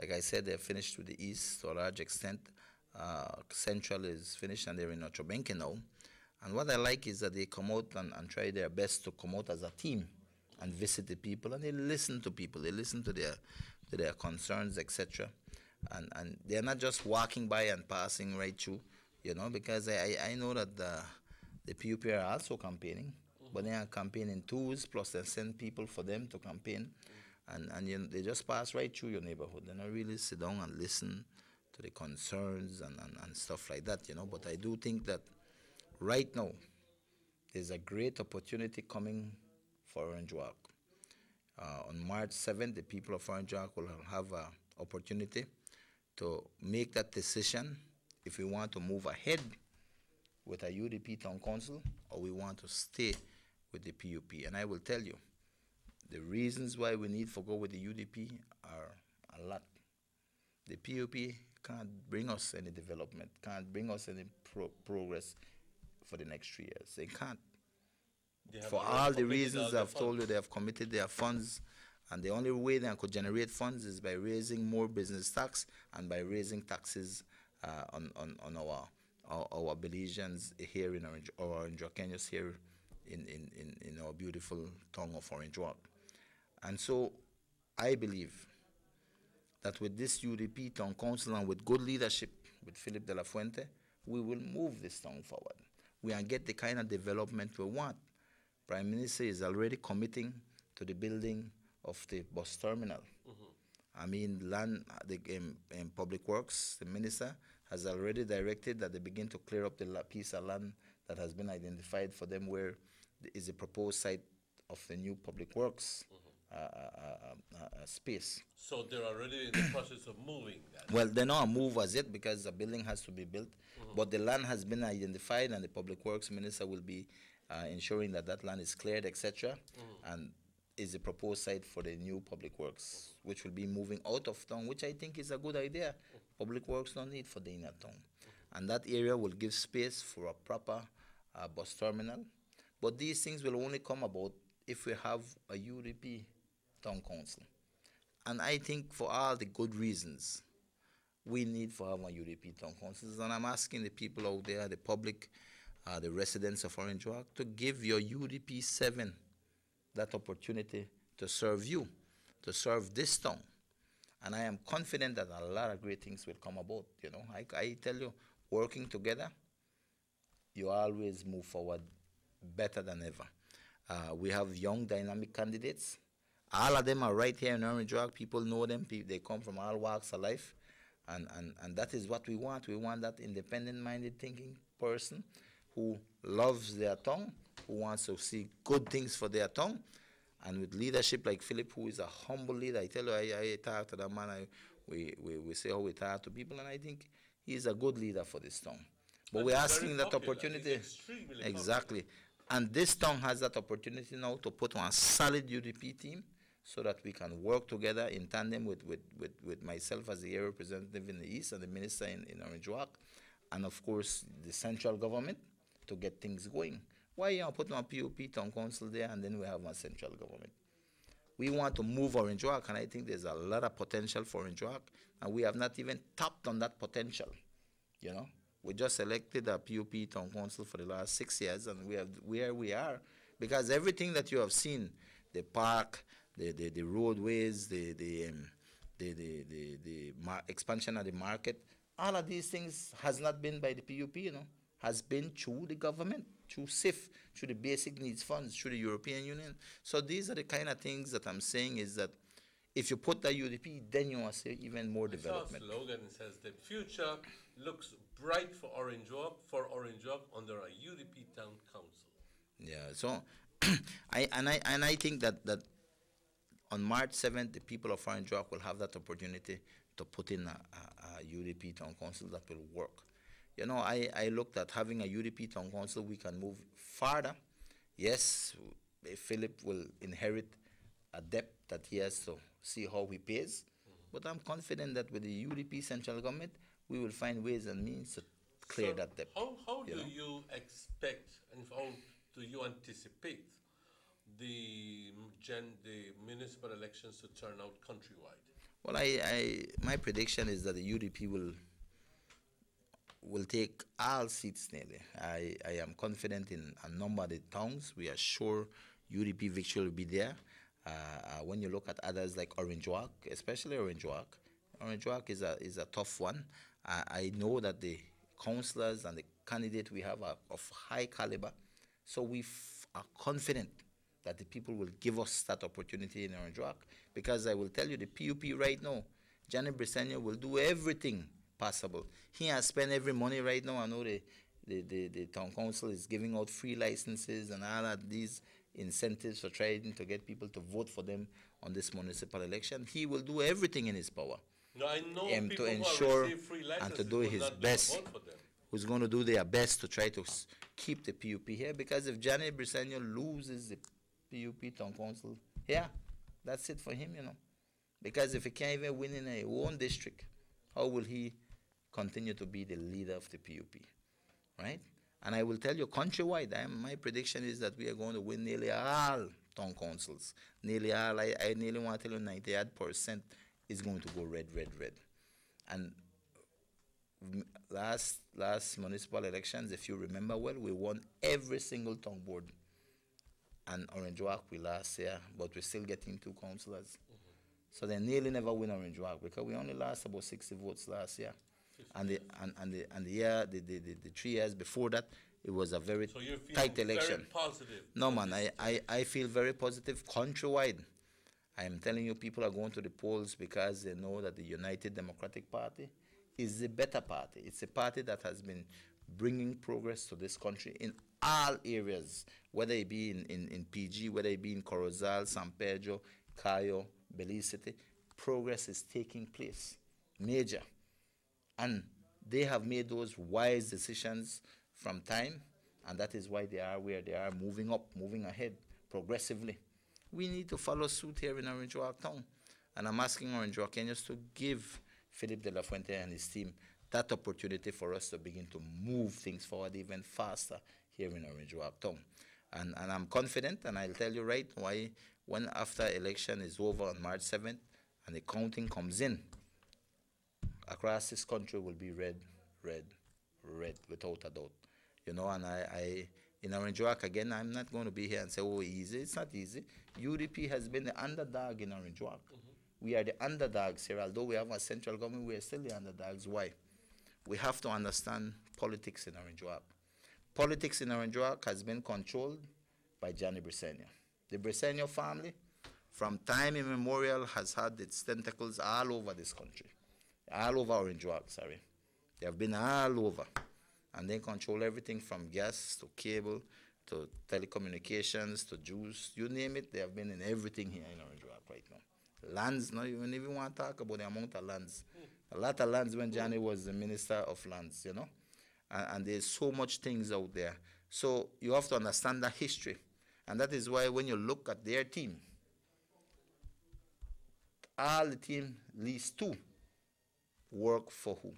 Like I said, they're finished with the East to a large extent. Central is finished, and they're in Ochobenque now. And what I like is that they come out and try their best to come out as a team and visit the people, and they listen to people. They listen to their concerns, etc. And they're not just walking by and passing right through, because I know that the PUP are also campaigning, but they are campaigning twos, plus they send people for them to campaign. And they just pass right through your neighborhood. They don't really sit down and listen to the concerns and stuff like that, But I do think that right now, there's a great opportunity coming for Orange Walk. On March 7th, the people of Orange Walk will have an opportunity to make that decision if we want to move ahead with a UDP town council or we want to stay with the PUP. And I will tell you, the reasons why we need to go with the UDP are a lot. The PUP can't bring us any development, can't bring us any progress for the next 3 years. They can't. For all the reasons I've told you, they have committed their funds, and the only way they could generate funds is by raising more business tax and by raising taxes on our Belizeans here in Orange, or Orange Kenyans here in our beautiful town of Orange Walk. And so I believe that with this UDP town council and with good leadership with Philip De La Fuente, we will move this town forward. We can get the kind of development we want. Prime Minister is already committing to the building of the bus terminal. I mean, Public Works, the minister, has already directed that they begin to clear up the piece of land that has been identified for them where is the proposed site of the new Public Works space. So they're already in the process of moving that? Well, they're not a move as yet because the building has to be built, but the land has been identified and the Public Works Minister will be ensuring that that land is cleared, etc., and is a proposed site for the new Public Works, which will be moving out of town, which I think is a good idea. Public Works don't need for the inner town. And that area will give space for a proper bus terminal. But these things will only come about if we have a UDP town council. And I think for all the good reasons, we need to have a UDP town council. And I'm asking the people out there, the public, the residents of Orange Walk, to give your UDP 7 that opportunity to serve you, to serve this town. And I am confident that a lot of great things will come about. You know, I tell you, working together, you always move forward better than ever. We have young, dynamic candidates. All of them are right here in Orange Walk. People know them. They come from all walks of life. And that is what we want. We want that independent-minded thinking person who loves their tongue, who wants to see good things for their tongue. And with leadership like Philip, who is a humble leader, I tell you, I talk to that man, we say how we talk to people, and I think he's a good leader for this tongue. But we're asking that opportunity. Exactly. And this tongue has that opportunity now to put on a solid UDP team so that we can work together in tandem with myself as the area representative in the East and the minister in Orange Walk, and of course the central government to get things going. Why you put on PUP town council there and then we have a central government? We want to move Orange Walk, and I think there's a lot of potential for Orange Walk, and we have not even tapped on that potential. You know, we just elected a PUP town council for the last 6 years, and we have where we are because everything that you have seen, the park, the roadways, the expansion of the market, all of these things has not been by the PUP, you know, has been through the government, through SIF, through the Basic Needs Funds, through the European Union. So these are the kind of things that I'm saying is that if you put the UDP, then you will see even more development. Our slogan says the future looks bright for Orange Walk under a UDP town council. Yeah, so I think that on March 7th, the people of Orange Walk will have that opportunity to put in a UDP town council that will work. You know, I looked at having a UDP town council, we can move farther. Yes, Philip will inherit a debt that he has to see how he pays. But I'm confident that with the UDP central government, we will find ways and means to clear that debt. How do you expect and how do you anticipate the municipal elections to turn out countrywide? Well, my prediction is that the UDP will take all seats nearly. I am confident in a number of the towns. We are sure UDP victory will be there. When you look at others like Orange Walk, especially Orange Walk is a tough one. I know that the councillors and the candidates we have are of high caliber, so we are confident that the people will give us that opportunity in Orange Walk, because I will tell you, the PUP right now, Johnny Briceño will do everything possible. He has spent every money right now. I know the town council is giving out free licenses and all of these incentives for trying to get people to vote for them on this municipal election. He will do everything in his power to ensure and to do his best. Who's going to do their best to try to keep the PUP here, because if Johnny Briceño loses the PUP town council here, that's it for him, you know. Because if he can't even win in a own district, how will he continue to be the leader of the PUP, right? And I will tell you, countrywide, my prediction is that we are going to win nearly all town councils. Nearly all, I nearly want to tell you 98% is going to go red. And last municipal elections, if you remember well, we won every single town board. And Orange Walk we lost here, but we're still getting 2 councillors. So they nearly never win Orange Walk because we only lost about 60 votes last year. And the 3 years before that, it was a very tight election. Very positive. No, man, I feel very positive countrywide. I am telling you, people are going to the polls because they know that the United Democratic Party is the better party. It's a party that has been bringing progress to this country in all areas, whether it be in PG, whether it be in Corozal, San Pedro, Cayo, Belize City. Progress is taking place, major. And they have made those wise decisions from time, and that is why they are where they are, moving up, moving ahead progressively. We need to follow suit here in Orange Walk Town. And I'm asking Orange Walkenians to give Philip de la Fuente and his team that opportunity for us to begin to move things forward even faster here in Orange Walk Town. And I'm confident, and I'll tell you right why, when after election is over on March 7th and the counting comes in, across this country will be red, without a doubt. You know, and I in Orange Walk, again, I'm not going to be here and say, oh, easy. It's not easy. UDP has been the underdog in Orange Walk. we are the underdogs here. Although we have a central government, we are still the underdogs. Why? We have to understand politics in Orange Walk. Politics in Orange Walk has been controlled by Johnny Briseño. The Briseño family, from time immemorial, has had its tentacles all over this country. All over Orange Walk, sorry. They have been all over. And they control everything from gas to cable to telecommunications to juice. You name it, they have been in everything here in Orange Walk right now. Lands, no, you don't even want to talk about the amount of lands. A lot of lands when Johnny was the Minister of Lands, you know. And there's so much things out there. So you have to understand that history. And that is why when you look at their team, all the team, at least two, work for who?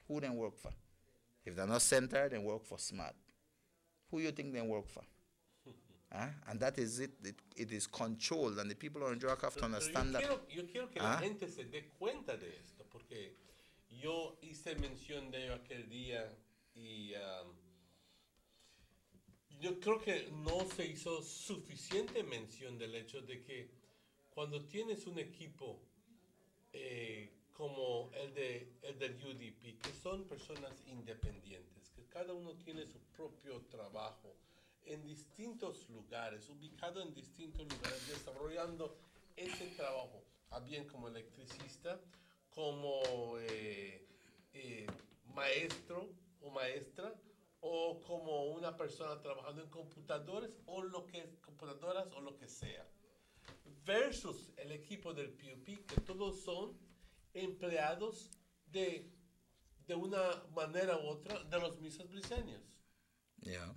Who they work for? If they're not centered, they work for SMART. Who you think they work for? And that is it. It is controlled, and the people on Orange Walk have to understand that. Yo quiero que la gente se dé cuenta de esto, porque yo hice mención de ello aquel día y yo creo que no se hizo suficiente mención del hecho de que cuando tienes un equipo como el del UDP, que son personas independientes, que cada uno tiene su propio trabajo en distintos lugares, ubicado en distintos lugares, desarrollando ese trabajo, bien como electricista, como maestro o maestra, o como una persona trabajando en computadoras o lo que sea, versus el equipo del PUP, que todos son empleados de una manera u otra de los mismos briseños. Yeah.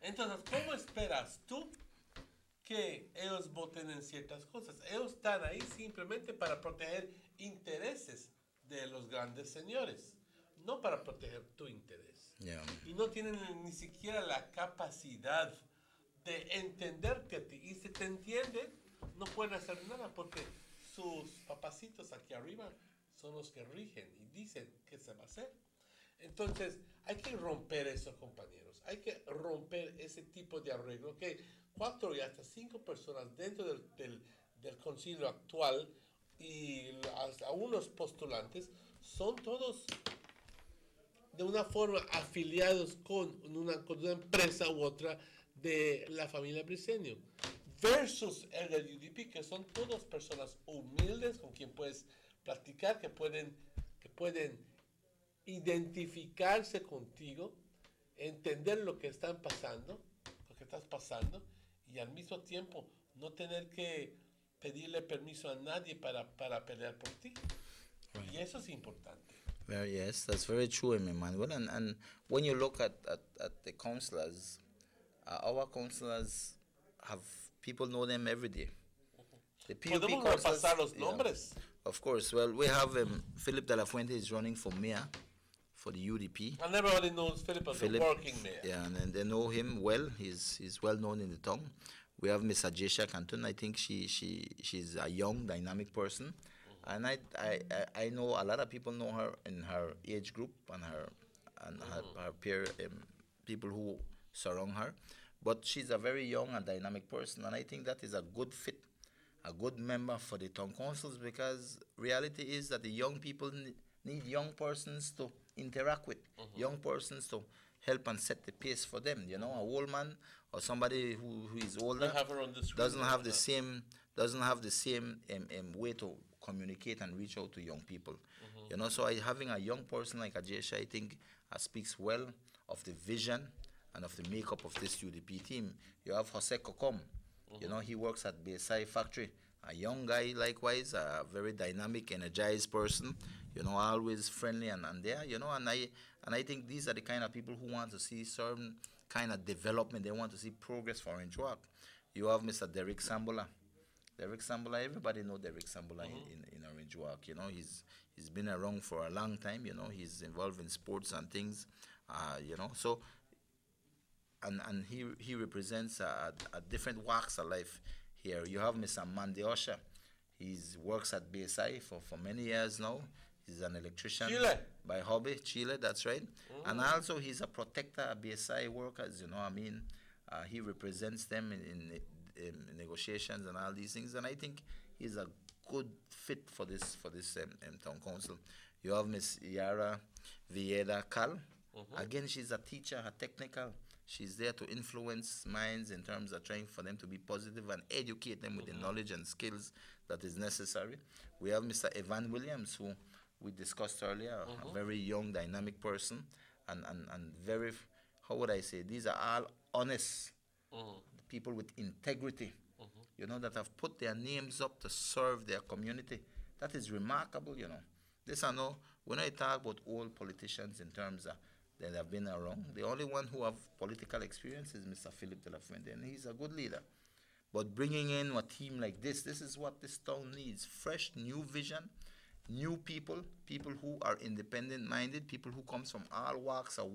Entonces, ¿cómo esperas tú que ellos voten en ciertas cosas? Ellos están ahí simplemente para proteger intereses de los grandes señores, no para proteger tu interés. Yeah. Y no tienen ni siquiera la capacidad de entenderte. Y si te entienden, no pueden hacer nada porque sus papacitos aquí arriba son los que rigen y dicen qué se va a hacer. Entonces, hay que romper eso, compañeros. Hay que romper ese tipo de arreglo que 4 y hasta 5 personas dentro del concilio actual y hasta unos postulantes son todos de una forma afiliados con una empresa u otra de la familia Briseño. Versus el del UDP, que son todas personas humildes con quien puedes platicar, que pueden identificarse contigo, entender lo que están pasando, lo que estás pasando, y al mismo tiempo no tener que pedirle permiso a nadie para pelear por ti. Right. Y eso es importante. Yes, that's very true, Emmanuel. And when you look at the councillors, our councillors have people know them every day. The PUP Podemos repasar los nombres. Of course. Well, we have Philip de la Fuente is running for mayor for the UDP. And everybody knows Philip as a working mayor. Yeah, and they know him well. He's well known in the town. We have Miss Ajesha Canton. I think she's a young, dynamic person. And I know a lot of people know her in her age group and her peer people who surround her. But she's a very young and dynamic person, and I think that is a good fit, a good member for the town councils, because reality is that the young people need young persons to interact with, young persons to help and set the pace for them. You know, a old man or somebody who is older doesn't have the same way to communicate and reach out to young people. You know, so having a young person like Ajesha, I think speaks well of the vision and of the makeup of this UDP team. You have Jose Cocom. You know, he works at BSI factory. A young guy, likewise, a very dynamic, energized person. You know, always friendly and there. You know, and I think these are the kind of people who want to see certain kind of development. They want to see progress for Orange Walk. You have Mr. Derek Sambola. Derek Sambola, everybody know Derek Sambola in Orange Walk. You know, he's been around for a long time. You know, he's involved in sports and things. You know, so. And he represents a different walks of life here. You have Mr. Mandy Osha. He works at BSI for many years now. He's an electrician by hobby, Chile, that's right. And also he's a protector of BSI workers, you know what I mean? He represents them in negotiations and all these things. And I think he's a good fit for this town council. You have Miss Yara Villeda Cal. Again, she's a teacher, a technical. She's there to influence minds in terms of trying for them to be positive and educate them with the knowledge and skills that is necessary. We have Mr. Evan Williams, who we discussed earlier, a very young, dynamic person, and very, how would I say, these are all honest people with integrity, you know, that have put their names up to serve their community. That is remarkable, you know. This I know, when I talk about old politicians in terms of that have been around, the only one who have political experience is Mr. Philip de la Fuente, and he's a good leader. But bringing in a team like this is what this town needs. Fresh, new vision, new people, people who are independent-minded, people who comes from all walks of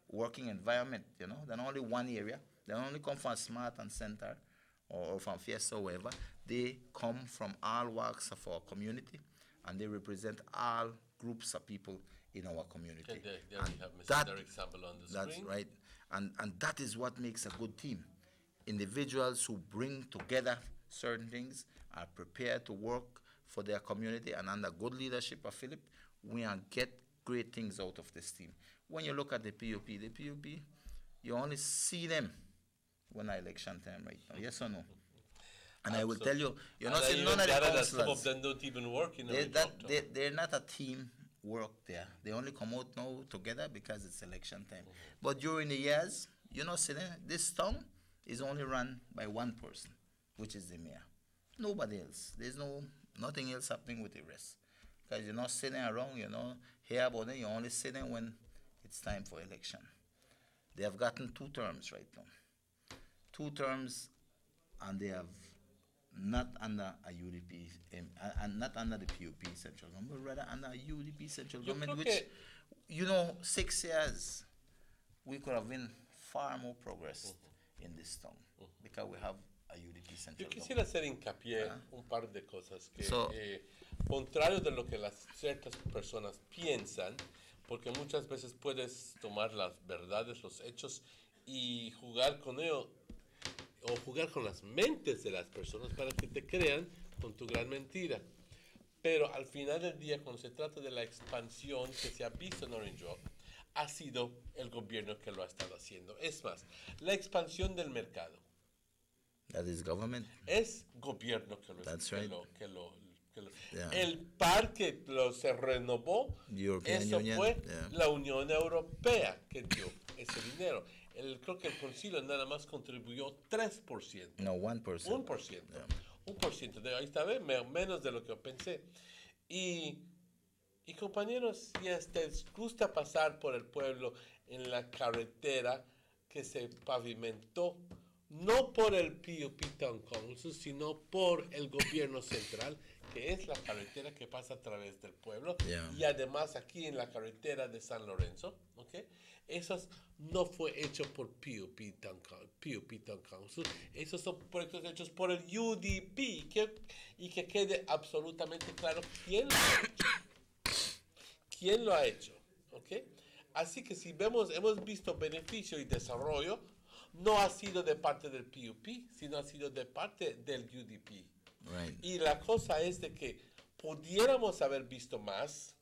working environment, you know. They're not only one area. They don't only come from Smart and Center or from Fiesta or wherever. They come from all walks of our community, and they represent all groups of people in our community. Okay, there we have Mr. Derek Sample on the That's screen. right. And that is what makes a good team. Individuals who bring together certain things, are prepared to work for their community, and under good leadership of Philip, we can get great things out of this team. When you look at the PUP, you only see them when election time right now. Yes or no? And I will tell you, you're not seeing none of the councillors. Some of them don't even work in they're not a team work there. They only come out now together because it's election time. But during the years, you're not seeing this town is only run by one person, which is the mayor. Nobody else. There's nothing else happening with the rest. Because you're not sitting around, you know, hear about it, you're only sitting when it's time for election. They have gotten 2 terms right now. 2 terms, and they have not under a UDP, and not under the PUP central government, but rather under a UDP central government, which, you know, 6 years, we could have been far more progress in this town, because we have a UDP central government. Yo quisiera hacer hincapié un par de cosas que, contrario de lo que las ciertas personas piensan, porque muchas veces puedes tomar las verdades, los hechos y jugar con ello, o jugar con las mentes de las personas para que te crean con tu gran mentira. Pero al final del día, cuando se trata de la expansión que se ha visto en Orange Walk, ha sido el gobierno que lo ha estado haciendo. Es más, la expansión del mercado. That is government. Es gobierno que lo That's que right. Yeah. El parque se renovó. Eso Union, fue la Unión Europea que dio ese dinero. Creo que el concilio nada más contribuyó 3%. No, 1%. 1%. Yeah. 1%. Ahí está, menos de lo que yo pensé. Y compañeros, si les gusta pasar por el pueblo en la carretera que se pavimentó, no por el PUP Town Council, sino por el gobierno central, que es la carretera que pasa a través del pueblo, y además aquí en la carretera de San Lorenzo, ¿okay? Esos no fue hecho por PUP Town Council, esos son proyectos hechos por el UDP, y que quede absolutamente claro quién lo ha hecho. ¿Quién lo ha hecho? ¿Okay? Así que si hemos visto beneficio y desarrollo, no ha sido de parte del PUP, sino ha sido de parte del UDP. Right. Y la cosa es de que pudiéramos haber visto más,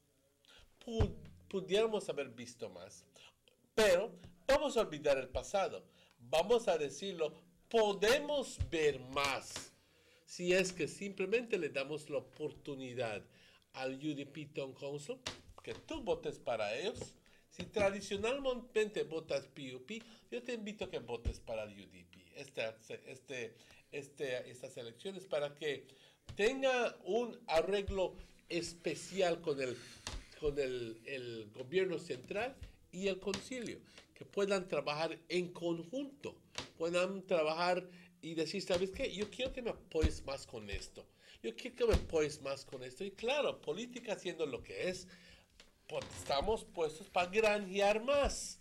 pero vamos a olvidar el pasado. Vamos a decirlo, podemos ver más si es que simplemente le damos la oportunidad al UDP Town Council, que tú votes para ellos. Si tradicionalmente votas PUP, yo te invito a que votes para el UDP estas elecciones, para que tenga un arreglo especial con el gobierno central y el concilio, que puedan trabajar en conjunto, puedan trabajar y decir, ¿sabes qué? Yo quiero que me apoyes más con esto. Y claro, política siendo lo que es, pues estamos puestos para granjear más.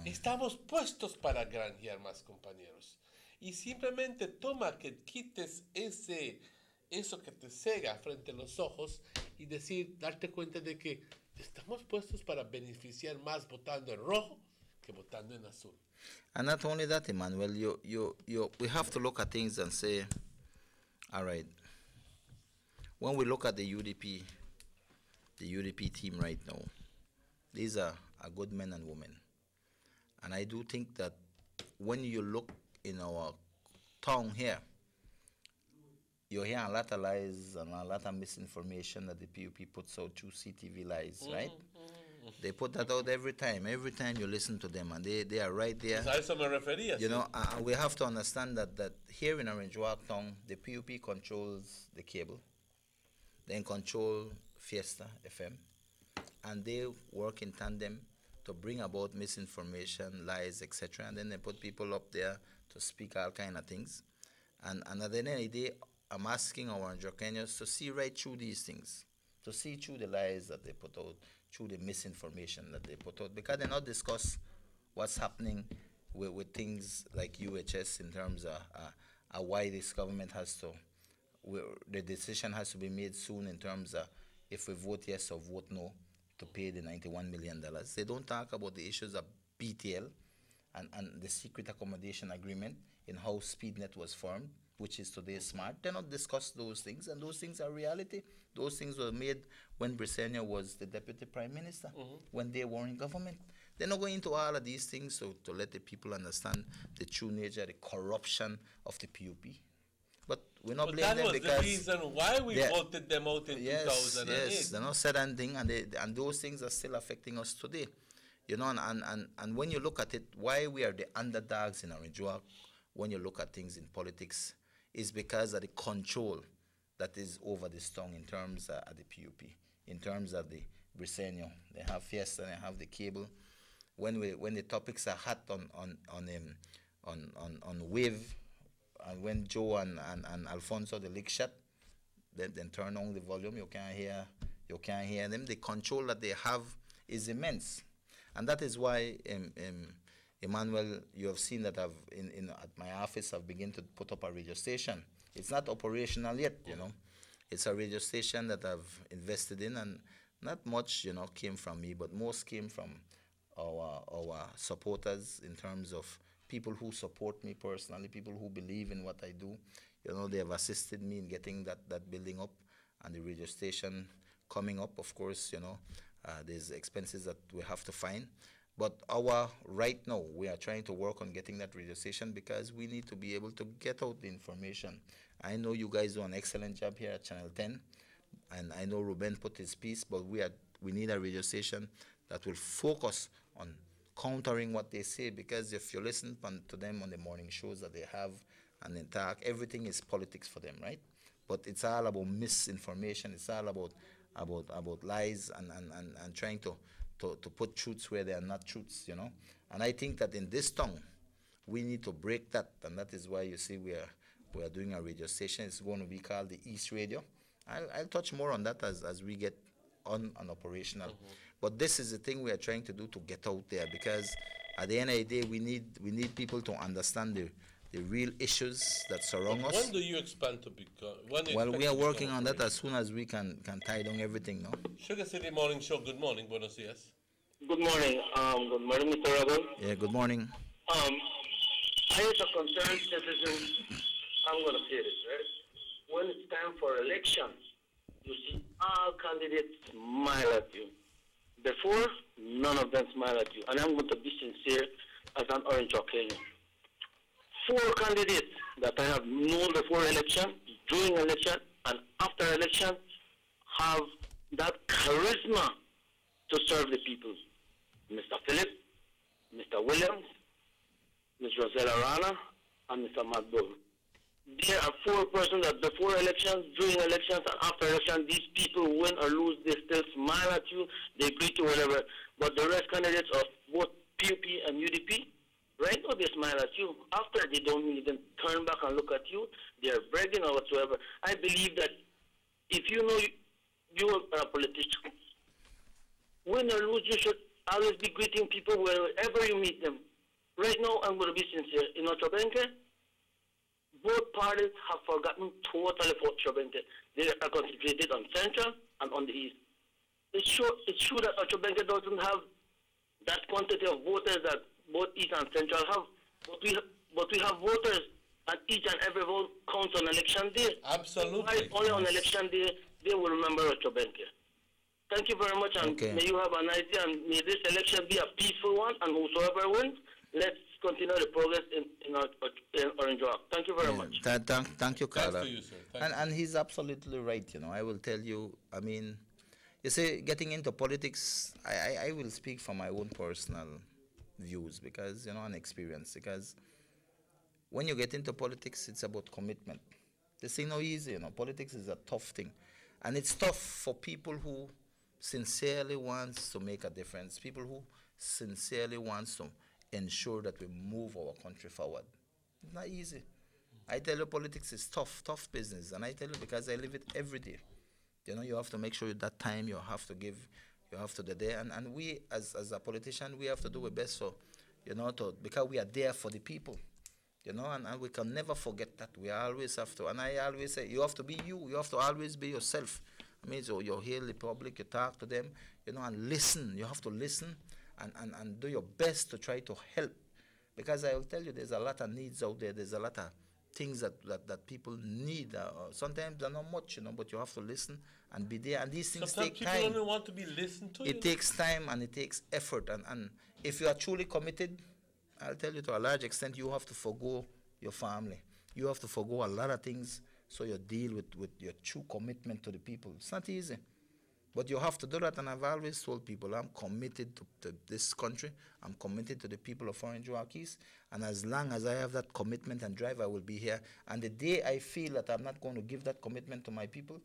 Estamos puestos para granjear más, compañeros. Y simplemente toma que quites eso que te cega frente a los ojos y darte cuenta de que estamos puestos para beneficiar más votando en rojo que votando en azul. And not only that, Emmanuel, we have to look at things and say, all right, when we look at the UDP team right now, these are good men and women. And I do think that when you look in our town here, you hear a lot of lies and a lot of misinformation that the PUP puts out through CTV lies, right? They put that out every time you listen to them, and they are right there. You know, we have to understand that here in Orange Walk Town, the PUP controls the cable, then control Fiesta FM, and they work in tandem to bring about misinformation, lies, etc. And then they put people up there to speak all kind of things. And at the end of the day, I'm asking our Kenyans to see right through these things, to see through the lies that they put out, through the misinformation that they put out, because they not discuss what's happening with things like UHS in terms of why this government has to, the decision has to be made soon in terms of if we vote yes or vote no to pay the $91 million. They don't talk about the issues of BTL and the secret accommodation agreement in how SpeedNet was formed, which is today SMART. They not discuss those things, and those things are reality. Those things were made when Briceño was the deputy prime minister, when they were in government. They're not going into all of these things to let the people understand the true nature, the corruption of the PUP. But we're not blaming them because that was the reason why we voted them out in 2008. Yes, they're not said anything, and those things are still affecting us today. You know, and when you look at it, why we are the underdogs in Orange Walk, when you look at things in politics, is because of the control that is over this tongue in terms of the PUP, in terms of the Briceño. They have Fiesta, they have the cable. When the topics are hot on Wave, and when Joe and Alfonso the lick shot, then turn on the volume. You can't hear them. The control that they have is immense, and that is why Emmanuel, you have seen that at my office I've begun to put up a radio station. It's not operational yet, you know. It's a radio station that I've invested in, and not much, you know, came from me, but most came from our supporters in terms of people who support me personally, people who believe in what I do. You know, they have assisted me in getting that building up and the radio station coming up. Of course, you know, there's expenses that we have to find. But right now, we are trying to work on getting that radio station because we need to be able to get out the information. I know you guys do an excellent job here at Channel 10, and I know Ruben put his piece, but we need a radio station that will focus on countering what they say, because if you listen to them on the morning shows that they have and they talk, everything is politics for them, right? But it's all about misinformation. It's all about lies and trying to put truths where they are not truths, you know. And I think that in this tongue, we need to break that, and that is why you see we are doing a radio station. It's going to be called the East Radio. I'll touch more on that as we get on and operational. But this is the thing we are trying to do to get out there, because at the end of the day, we need people to understand the real issues that surround us. When do you expand to become? Well, we are working on that as soon as we can tie down everything, no? Sugar City Morning Show, good morning, buenos dias. Good morning. Good morning, Mr. Ragon. Yeah, good morning. I as a concerned citizen, I'm going to say this, right? When it's time for election, you see all candidates smile at you. Before, none of them smile at you. And I'm going to be sincere as an Orange Kenyan. 4 candidates that I have known before election, during election, and after election have that charisma to serve the people. Mr. Philip, Mr. Williams, Ms. Rosella Rana, and Mr. Matt Bull. There are 4 persons that before elections, during elections, and after elections, these people win or lose, they still smile at you, they greet you, whatever. But the rest candidates of both PUP and UDP, right now they smile at you. After, they don't even turn back and look at you. They are bragging or whatsoever. I believe that if you know you are a politician, win or lose, you should always be greeting people wherever you meet them. Right now, I'm going to be sincere. In Ochobenke, both parties have forgotten totally for Ochobenke. They are concentrated on Central and on the East. It's true that Ochobenke doesn't have that quantity of voters that both East and Central have, but we have voters, and each and every vote counts on election day. Absolutely. Why only on election day they will remember Ochobenke. Thank you very much, and may you have a nice day, and may this election be a peaceful one, and whosoever wins, let's continue the progress in Orange Walk. Thank you very much. Thank you, Carla. Thanks to you, sir. And he's absolutely right, you know. I will tell you, I mean, you say getting into politics, I will speak from my own personal views because, you know, and experience. Because when you get into politics, it's about commitment. This ain't no easy, you know. Politics is a tough thing. And it's tough for people who sincerely wants to make a difference, people who sincerely wants to ensure that we move our country forward. It's not easy. I tell you, politics is tough business. And I tell you because I live it every day. You know, you have to make sure that time you have to give, you have to do there. And we, as a politician, we have to do our best for, you know, because we are there for the people. You know, and we can never forget that. We always have to. And I always say, you have to be you. You have to always be yourself. I mean, so you hear the public, you talk to them, you know, and listen. You have to listen and do your best to try to help. Because I will tell you, there's a lot of needs out there. There's a lot of things that people need. Sometimes they're not much, you know, but you have to listen and be there. And these things Sometimes take time. people only want to be listened to. It takes time and it takes effort. And if you are truly committed, I'll tell you, to a large extent, you have to forgo your family. You have to forgo a lot of things so you deal with your true commitment to the people. It's not easy. But you have to do that, and I've always told people, I'm committed to this country. I'm committed to the people of Orange Walk East. And as long as I have that commitment and drive, I will be here. And the day I feel that I'm not going to give that commitment to my people,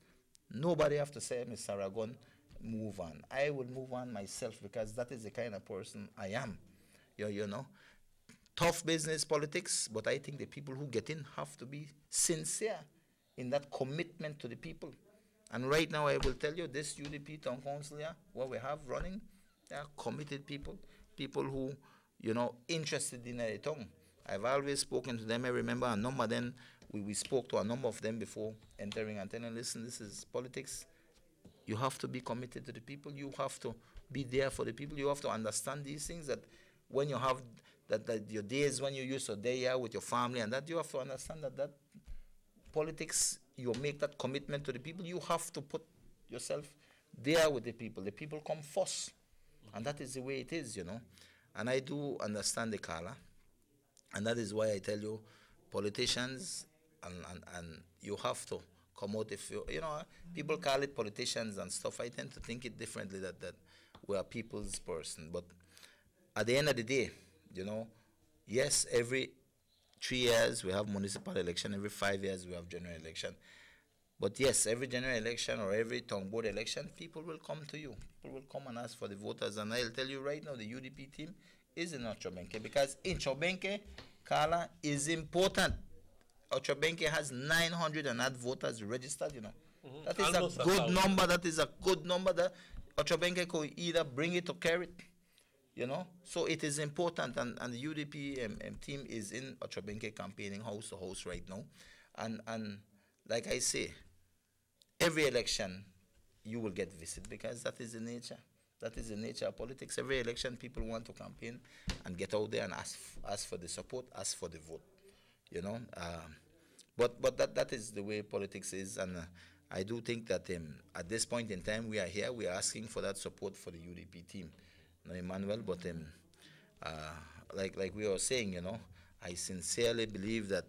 nobody have to say, Mr. Aragon, move on. I will move on myself because that is the kind of person I am. You know. Tough business, politics, but I think the people who get in have to be sincere in that commitment to the people. And right now, I will tell you, this UDP Town Council here, what we have running, they are committed people, people who, you know, interested in a town. I've always spoken to them. I remember a number then, we spoke to a number of them before entering and telling, listen, this is politics. You have to be committed to the people. You have to be there for the people. You have to understand these things, that when you have that your days when you used to day out with your family and that, you have to understand that politics, you make that commitment to the people, you have to put yourself there with the people. The people come first. And that is the way it is, you know. And I do understand the Carla. And that is why I tell you, politicians, and you have to come out. If you know, people call it politicians and stuff. I tend to think it differently, that we are people's person. But at the end of the day, you know, yes, every 3 years we have municipal election, every 5 years we have general election. But yes, every general election or every town board election, people will come to you. People will come and ask for the voters. And I'll tell you right now, the UDP team is in Ochobenke, because in Ochobenke, Carla, is important. Ochobenke has 900 and odd voters registered, you know. Mm-hmm. That is almost a good number. That is a good number that Ochobenke could either bring it or carry it. You know, so it is important, and the UDP team is in Ochobenke campaigning house to house right now, and like I say, every election you will get visited, because that is the nature. That is the nature of politics. Every election, people want to campaign and get out there and ask for the support, ask for the vote. You know, but that is the way politics is, and I do think that at this point in time we are here, we are asking for that support for the UDP team. Emmanuel, but like we were saying, you know, I sincerely believe that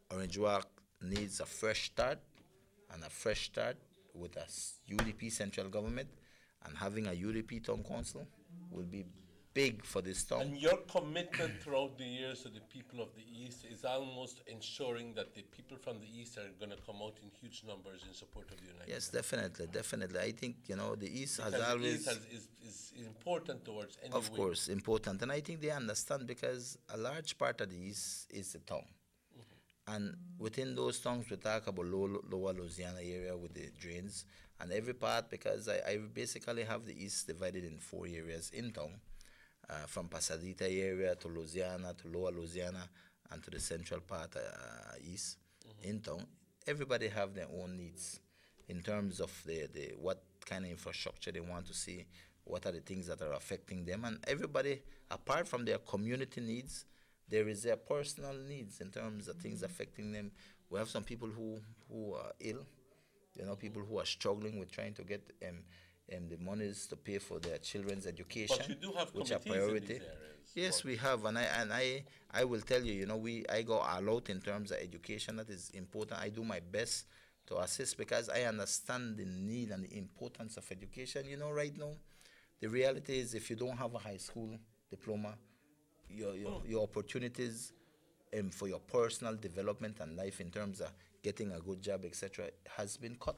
Orange Walk needs a fresh start, and a fresh start with a UDP central government, and having a UDP town council will be big for this town. And your commitment throughout the years to the people of the East is almost ensuring that the people from the East are going to come out in huge numbers in support of the United Yes, States. definitely. I think, you know, the East because has always... the East is important towards any Of course, important. And I think they understand, because a large part of the East is the town. Mm-hmm. And within those towns, we talk about Lower Louisiana area with the drains. And every part, because I basically have the East divided in 4 areas in town. From Pasadena area to Louisiana, to Lower Louisiana, and to the central part east in town. Everybody have their own needs in terms of the what kind of infrastructure they want to see, what are the things that are affecting them. And everybody, apart from their community needs, there is their personal needs in terms of things affecting them. We have some people who are ill, people who are struggling with trying to get the monies to pay for their children's education, But you do have which are committees in priority. these areas. Yes, we have, and I will tell you, I go all out in terms of education. That is important. I do my best to assist because I understand the need and the importance of education. Right now, the reality is if you don't have a high school diploma, your opportunities for your personal development and life in terms of getting a good job, etc., has been cut.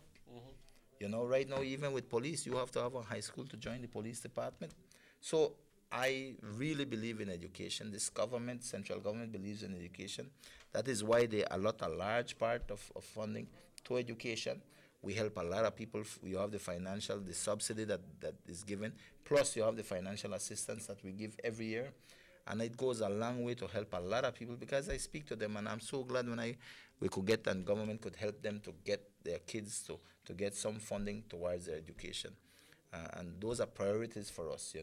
Right now, even with police, you have to have a high school to join the police department. So I really believe in education. This government, central government, believes in education. That is why they allot a large part of funding to education. We help a lot of people. You have the subsidy that is given, plus you have the financial assistance that we give every year. And it goes a long way to help a lot of people because I speak to them, and I'm so glad when we could get, and government could help them to get their kids to get some funding towards their education. And those are priorities for us,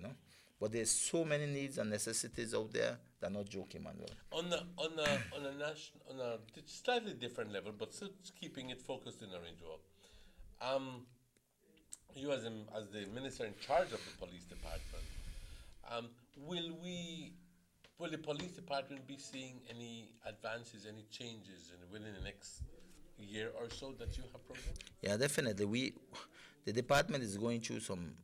But there's so many needs and necessities out there. They're not joking, Manuel. On a slightly different level, but still keeping it focused in Orange Walk. You as the minister in charge of the police department, will the police department be seeing any advances, any changes within the next year or so that you have programmed? Yeah, definitely. The department is going through some,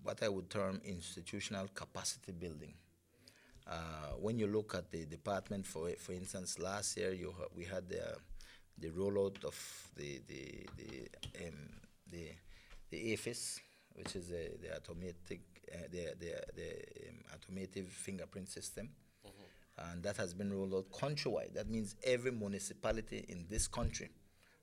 what I would term, institutional capacity building. When you look at the department, for instance, last year we had the rollout of the AFIS, which is the automated fingerprint system, and that has been rolled out countrywide. That means every municipality in this country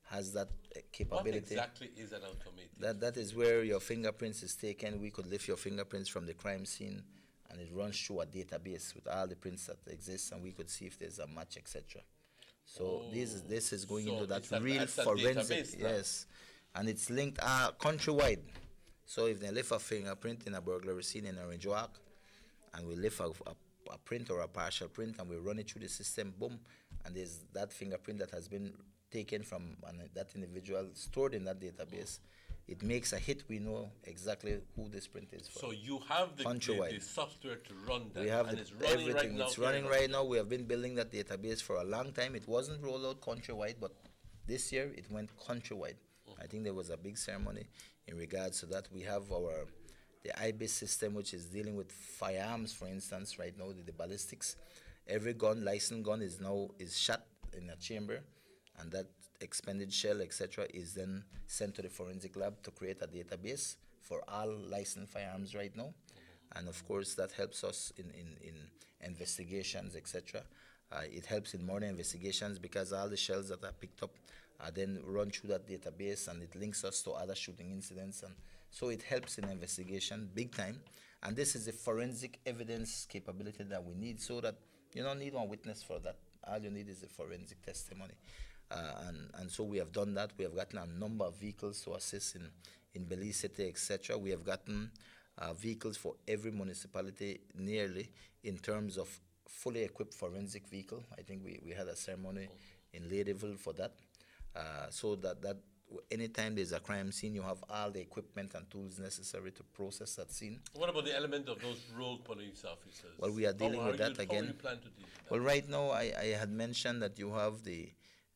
has that capability. What exactly is an automated? That is where your fingerprints is taken. We could lift your fingerprints from the crime scene, and it runs through a database with all the prints that exist, and we could see if there's a match, etc. So this is going into that real forensic, yes, and it's linked countrywide. So if they lift a fingerprint in a burglary scene in Orange Walk, and we lift a print or a partial print, and we run it through the system, boom, and there's that fingerprint that has been taken from that individual stored in that database. It makes a hit. We know exactly who this print is for. So you have the software to run that. We have and it's running everything. Right now. It's running right now. We have been building that database for a long time. It wasn't rolled out countrywide, but this year it went countrywide. I think there was a big ceremony in regards to that. We have the IBIS system, which is dealing with firearms, for instance, right now, the ballistics. Every licensed gun is shot in a chamber, and that expended shell, etc., is then sent to the forensic lab to create a database for all licensed firearms right now. And of course, that helps us in investigations, etc. It helps in murder investigations because all the shells that are picked up are then run through that database, and it links us to other shooting incidents. And so it helps in investigation big time. And this is a forensic evidence capability that we need, so that you don't need one witness for that. All you need is a forensic testimony. And so we have done that. We have gotten a number of vehicles to assist in Belize City, etc. We have gotten vehicles for every municipality nearly in terms of fully equipped forensic vehicle. I think we had a ceremony in Ladyville for that. So that anytime there's a crime scene, you have all the equipment and tools necessary to process that scene. What about the element of those rogue police officers? Well, we are dealing with that again. How do you plan to deal with that? Well, right now, I had mentioned that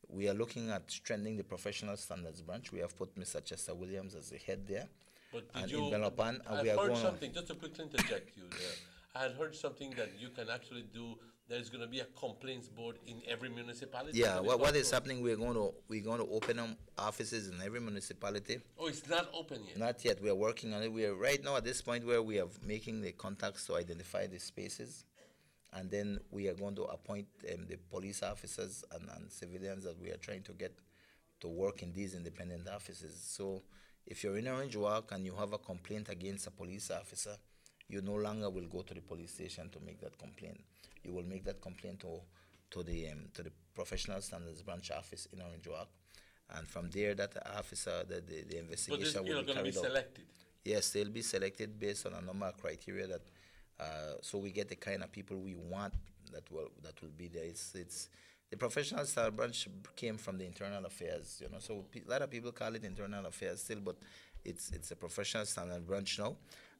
we are looking at strengthening the professional standards branch. We have put Mr. Chester Williams as the head there. But and in Belmopan, I heard something, just to quickly interject you there. I had heard something that you can actually do. There's going to be a complaints board in every municipality. Yeah, what is happening? We're going to open up offices in every municipality. Oh, it's not open yet. Not yet. We are working on it. We are right now at this point where we are making the contacts to identify the spaces, and then we are going to appoint the police officers and civilians that we are trying to get to work in these independent offices. So, if you're in Orange Walk and you have a complaint against a police officer, you no longer will go to the police station to make that complaint. You will make that complaint to the professional standards branch office in Orange Walk, and from there, that officer, the investigation will be carried out. But be selected. Yes, they'll be selected based on a number of criteria so we get the kind of people we want that will be there. The professional standard branch came from the internal affairs, So a lot of people call it internal affairs still, but it's a professional standard branch now,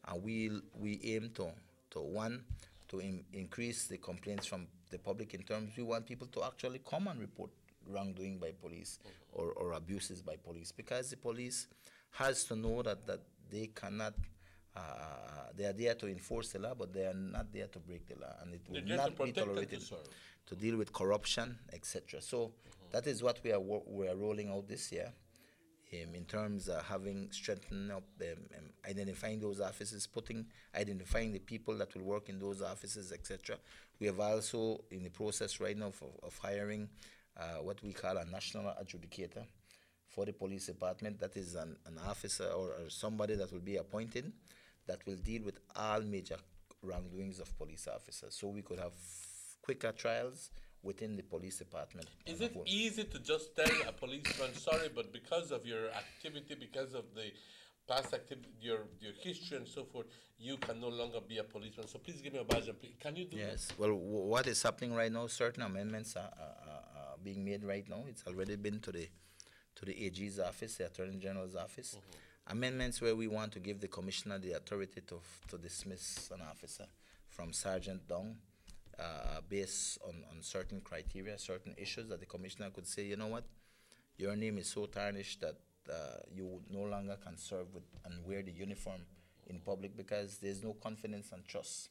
and we aim to increase the complaints from the public in terms we want people to actually come and report wrongdoing by police or abuses by police, because the police has to know that they cannot. They are there to enforce the law, but they are not there to break the law, and it will not be tolerated to deal with corruption, etc. So that is what we are rolling out this year, in terms of having strengthened up, identifying those offices, identifying the people that will work in those offices, etc. We have also in the process right now of hiring what we call a national adjudicator for the police department. That is an officer or somebody that will be appointed that will deal with all major wrongdoings of police officers, so we could have quicker trials within the police department. Is it easy to just tell a policeman, sorry, but because of your activity, because of the past activity, your history and so forth, you can no longer be a policeman, so please give me a badge and please, can you do Yes, well, what is happening right now, certain amendments are being made right now. It's already been to the AG's office, the Attorney General's office. Amendments where we want to give the commissioner the authority to dismiss an officer from sergeant down, based on certain criteria, certain issues that the commissioner could say, you know what, your name is so tarnished that you no longer can serve with and wear the uniform in public because there's no confidence and trust.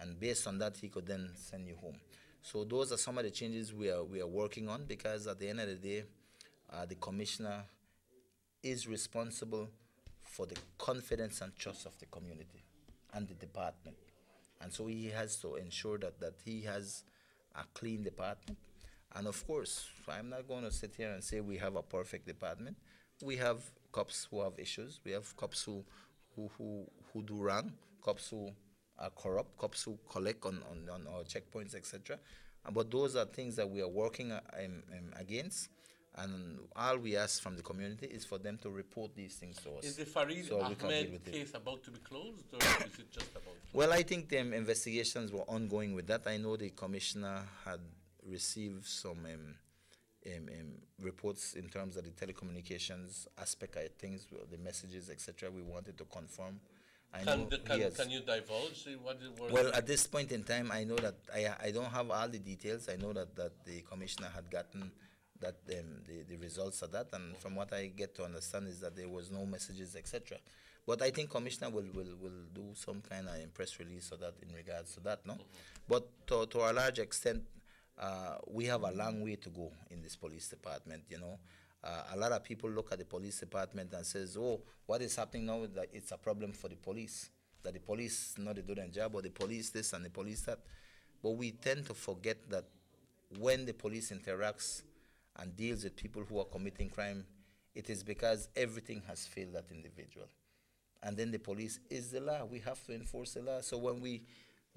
And based on that, he could then send you home. So those are some of the changes we are working on, because at the end of the day, the commissioner is responsible for the confidence and trust of the community and the department. And so he has to ensure that he has a clean department. And of course, I'm not going to sit here and say we have a perfect department. We have cops who have issues. We have cops who do wrong, cops who are corrupt, cops who collect on our checkpoints, etc. But those are things that we are working against. And all we ask from the community is for them to report these things to us. Is the Farid Ahmed case about to be closed, or is it just about? Well, I think the investigations were ongoing with that. I know the commissioner had received some reports in terms of the telecommunications aspect of things, the messages, etc. We wanted to confirm. Can you divulge what it was? Well, at this point in time, I know that I don't have all the details. I know that the commissioner had gotten that the results of that, and from what I get to understand is that there was no messages, etc. But I think commissioner will do some kind of press release of that in regards to that, no? But to a large extent, we have a long way to go in this police department, A lot of people look at the police department and says, oh, what is happening now, that it's a problem for the police, that the police not do their job, or the police this and the police that. But we tend to forget that when the police interacts and deals with people who are committing crime, it is because everything has failed that individual. And then the police is the law. We have to enforce the law. So when we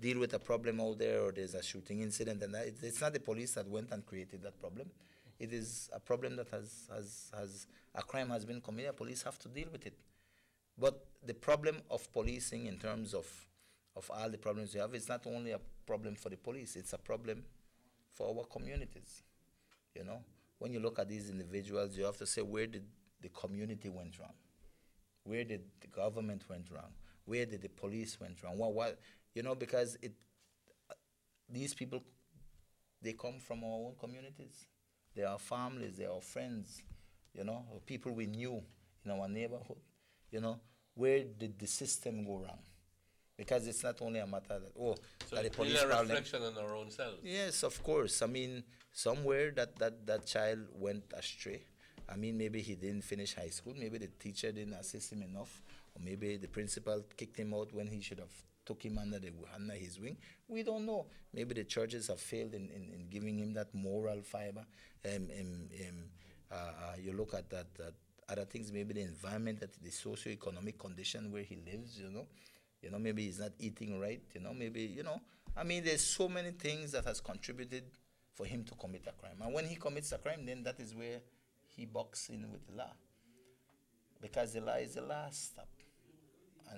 deal with a problem out there, or there's a shooting incident, and that, it's not the police that went and created that problem. It is a problem that a crime has been committed. Police have to deal with it. But the problem of policing in terms of all the problems we have is not only a problem for the police, it's a problem for our communities, When you look at these individuals, you have to say, where did the community went wrong? Where did the government went wrong? Where did the police went wrong? Because these people, they come from our own communities. They are families, they are friends, people we knew in our neighborhood. Where did the system go wrong? Because it's not only a matter that, that the police problem. So reflection on our own selves. Yes, of course. I mean, somewhere that child went astray. I mean, maybe he didn't finish high school. Maybe the teacher didn't assist him enough. Or maybe the principal kicked him out when he should have took him under his wing. We don't know. Maybe the churches have failed in giving him that moral fiber. You look at that other things, maybe the environment, the socio-economic condition where he lives, maybe he's not eating right, maybe, I mean, there's so many things that has contributed for him to commit a crime. And when he commits a crime, then that is where he bucks in with the law. Because the law is the last step.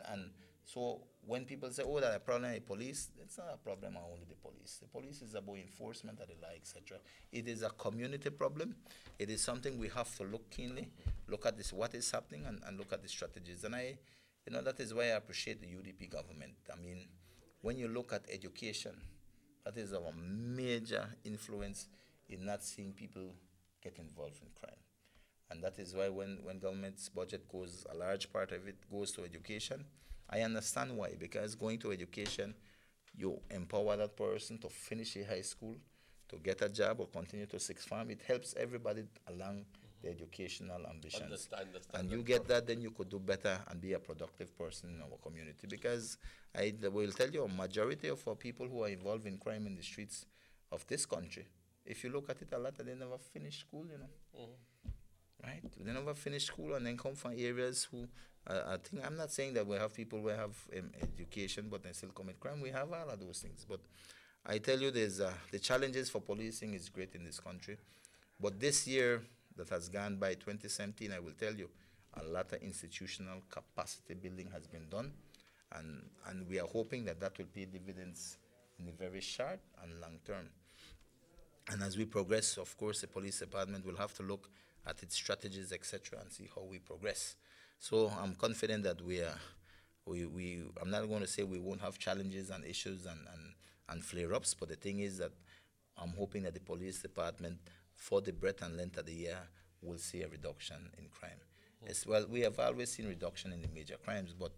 And so when people say, oh, that's a problem with the police, it's not a problem of only the police. The police is about enforcement of the law, etc. It is a community problem. It is something we have to look keenly, look at this, what is happening, and look at the strategies. And that is why I appreciate the UDP government. I mean, when you look at education, that is our major influence in not seeing people get involved in crime. And that is why when government's budget goes, a large part of it goes to education. I understand why, because going to education, you empower that person to finish a high school, to get a job or continue to sixth form. It helps everybody along the educational ambitions. Understand and you get that, then you could do better and be a productive person in our community. Because I will tell you, a majority of our people who are involved in crime in the streets of this country, if you look at it, a lot of them never finish school, right? They never finish school and then come from areas who, I'm not saying that we have people who have education but they still commit crime. We have all of those things. But I tell you, the challenges for policing is great in this country. But this year that has gone by, 2017, I will tell you, a lot of institutional capacity building has been done. And we are hoping that will pay dividends in the very short and long term. And as we progress, of course, the police department will have to look at its strategies, etc., and see how we progress. So I'm confident that I'm not going to say we won't have challenges and issues and flare-ups, but the thing is that I'm hoping that the police department, for the breadth and length of the year, will see a reduction in crime. As well, we have always seen reduction in the major crimes, but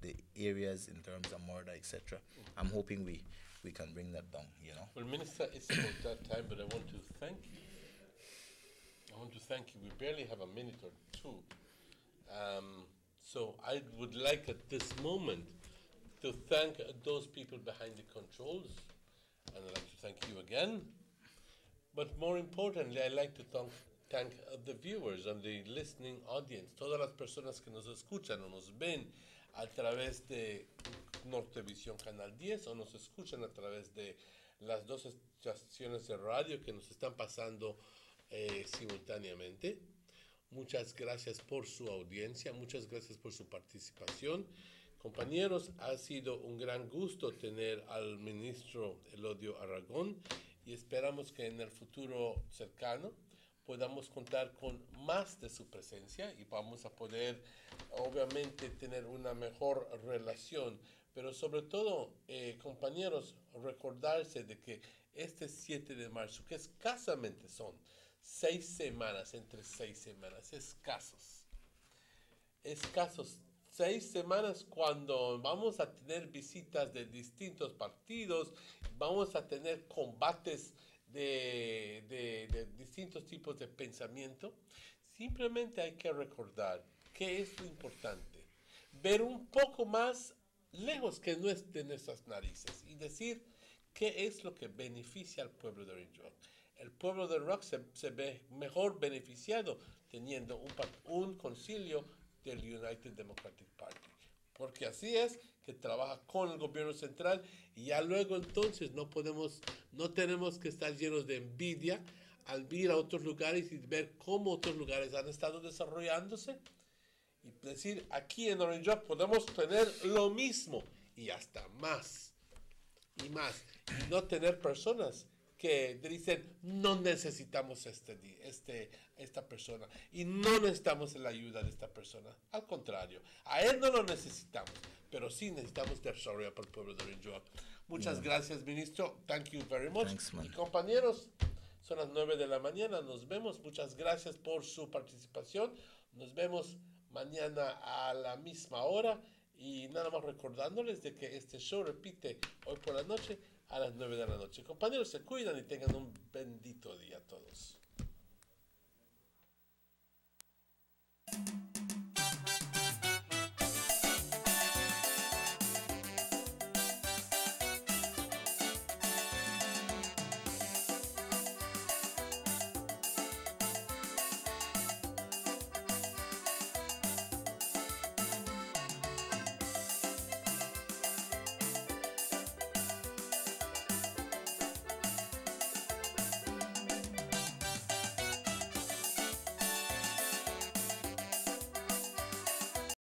the areas in terms of murder, etc., I'm hoping we can bring that down, Well, Minister, it's about that time, but I want to thank you. We barely have a minute or two. So I would like at this moment to thank those people behind the controls, and I'd like to thank you again. But more importantly, I'd like to thank the viewers and the listening audience, todas las personas que nos escuchan o nos ven a través de Nortevisión Canal 10 o nos escuchan a través de las dos estaciones de radio que nos están pasando simultáneamente. Muchas gracias por su audiencia, muchas gracias por su participación. Compañeros, ha sido un gran gusto tener al ministro Elodio Aragón y esperamos que en el futuro cercano podamos contar con más de su presencia y vamos a poder, obviamente, tener una mejor relación. Pero sobre todo, compañeros, recordarse de que este 7 de marzo, que escasamente son 6 semanas, entre 6 semanas, escasos 6 semanas, cuando vamos a tener visitas de distintos partidos, vamos a tener combates de distintos tipos de pensamiento. Simplemente hay que recordar que es lo importante, ver un poco más lejos que de nuestras narices y decir qué es lo que beneficia al pueblo de Orange Walk. El pueblo de Rock se ve mejor beneficiado teniendo un concilio del United Democratic Party, porque así es que trabaja con el gobierno central y ya luego entonces no tenemos que estar llenos de envidia al ir a otros lugares y ver cómo otros lugares han estado desarrollándose y decir, aquí en Orange Walk podemos tener lo mismo y hasta más y más, y no tener personas que dicen, no necesitamos esta persona y no necesitamos la ayuda de esta persona. Al contrario, a él no lo necesitamos, pero sí necesitamos desarrollar para el pueblo de Orange Walk. Muchas gracias, ministro. Thank you very much. Thanks, man. Y compañeros, son las 9 de la mañana. Nos vemos. Muchas gracias por su participación. Nos vemos mañana a la misma hora. Y nada más recordándoles de que este show repite hoy por la noche a las 9 de la noche. Compañeros, se cuidan y tengan un bendito día a todos.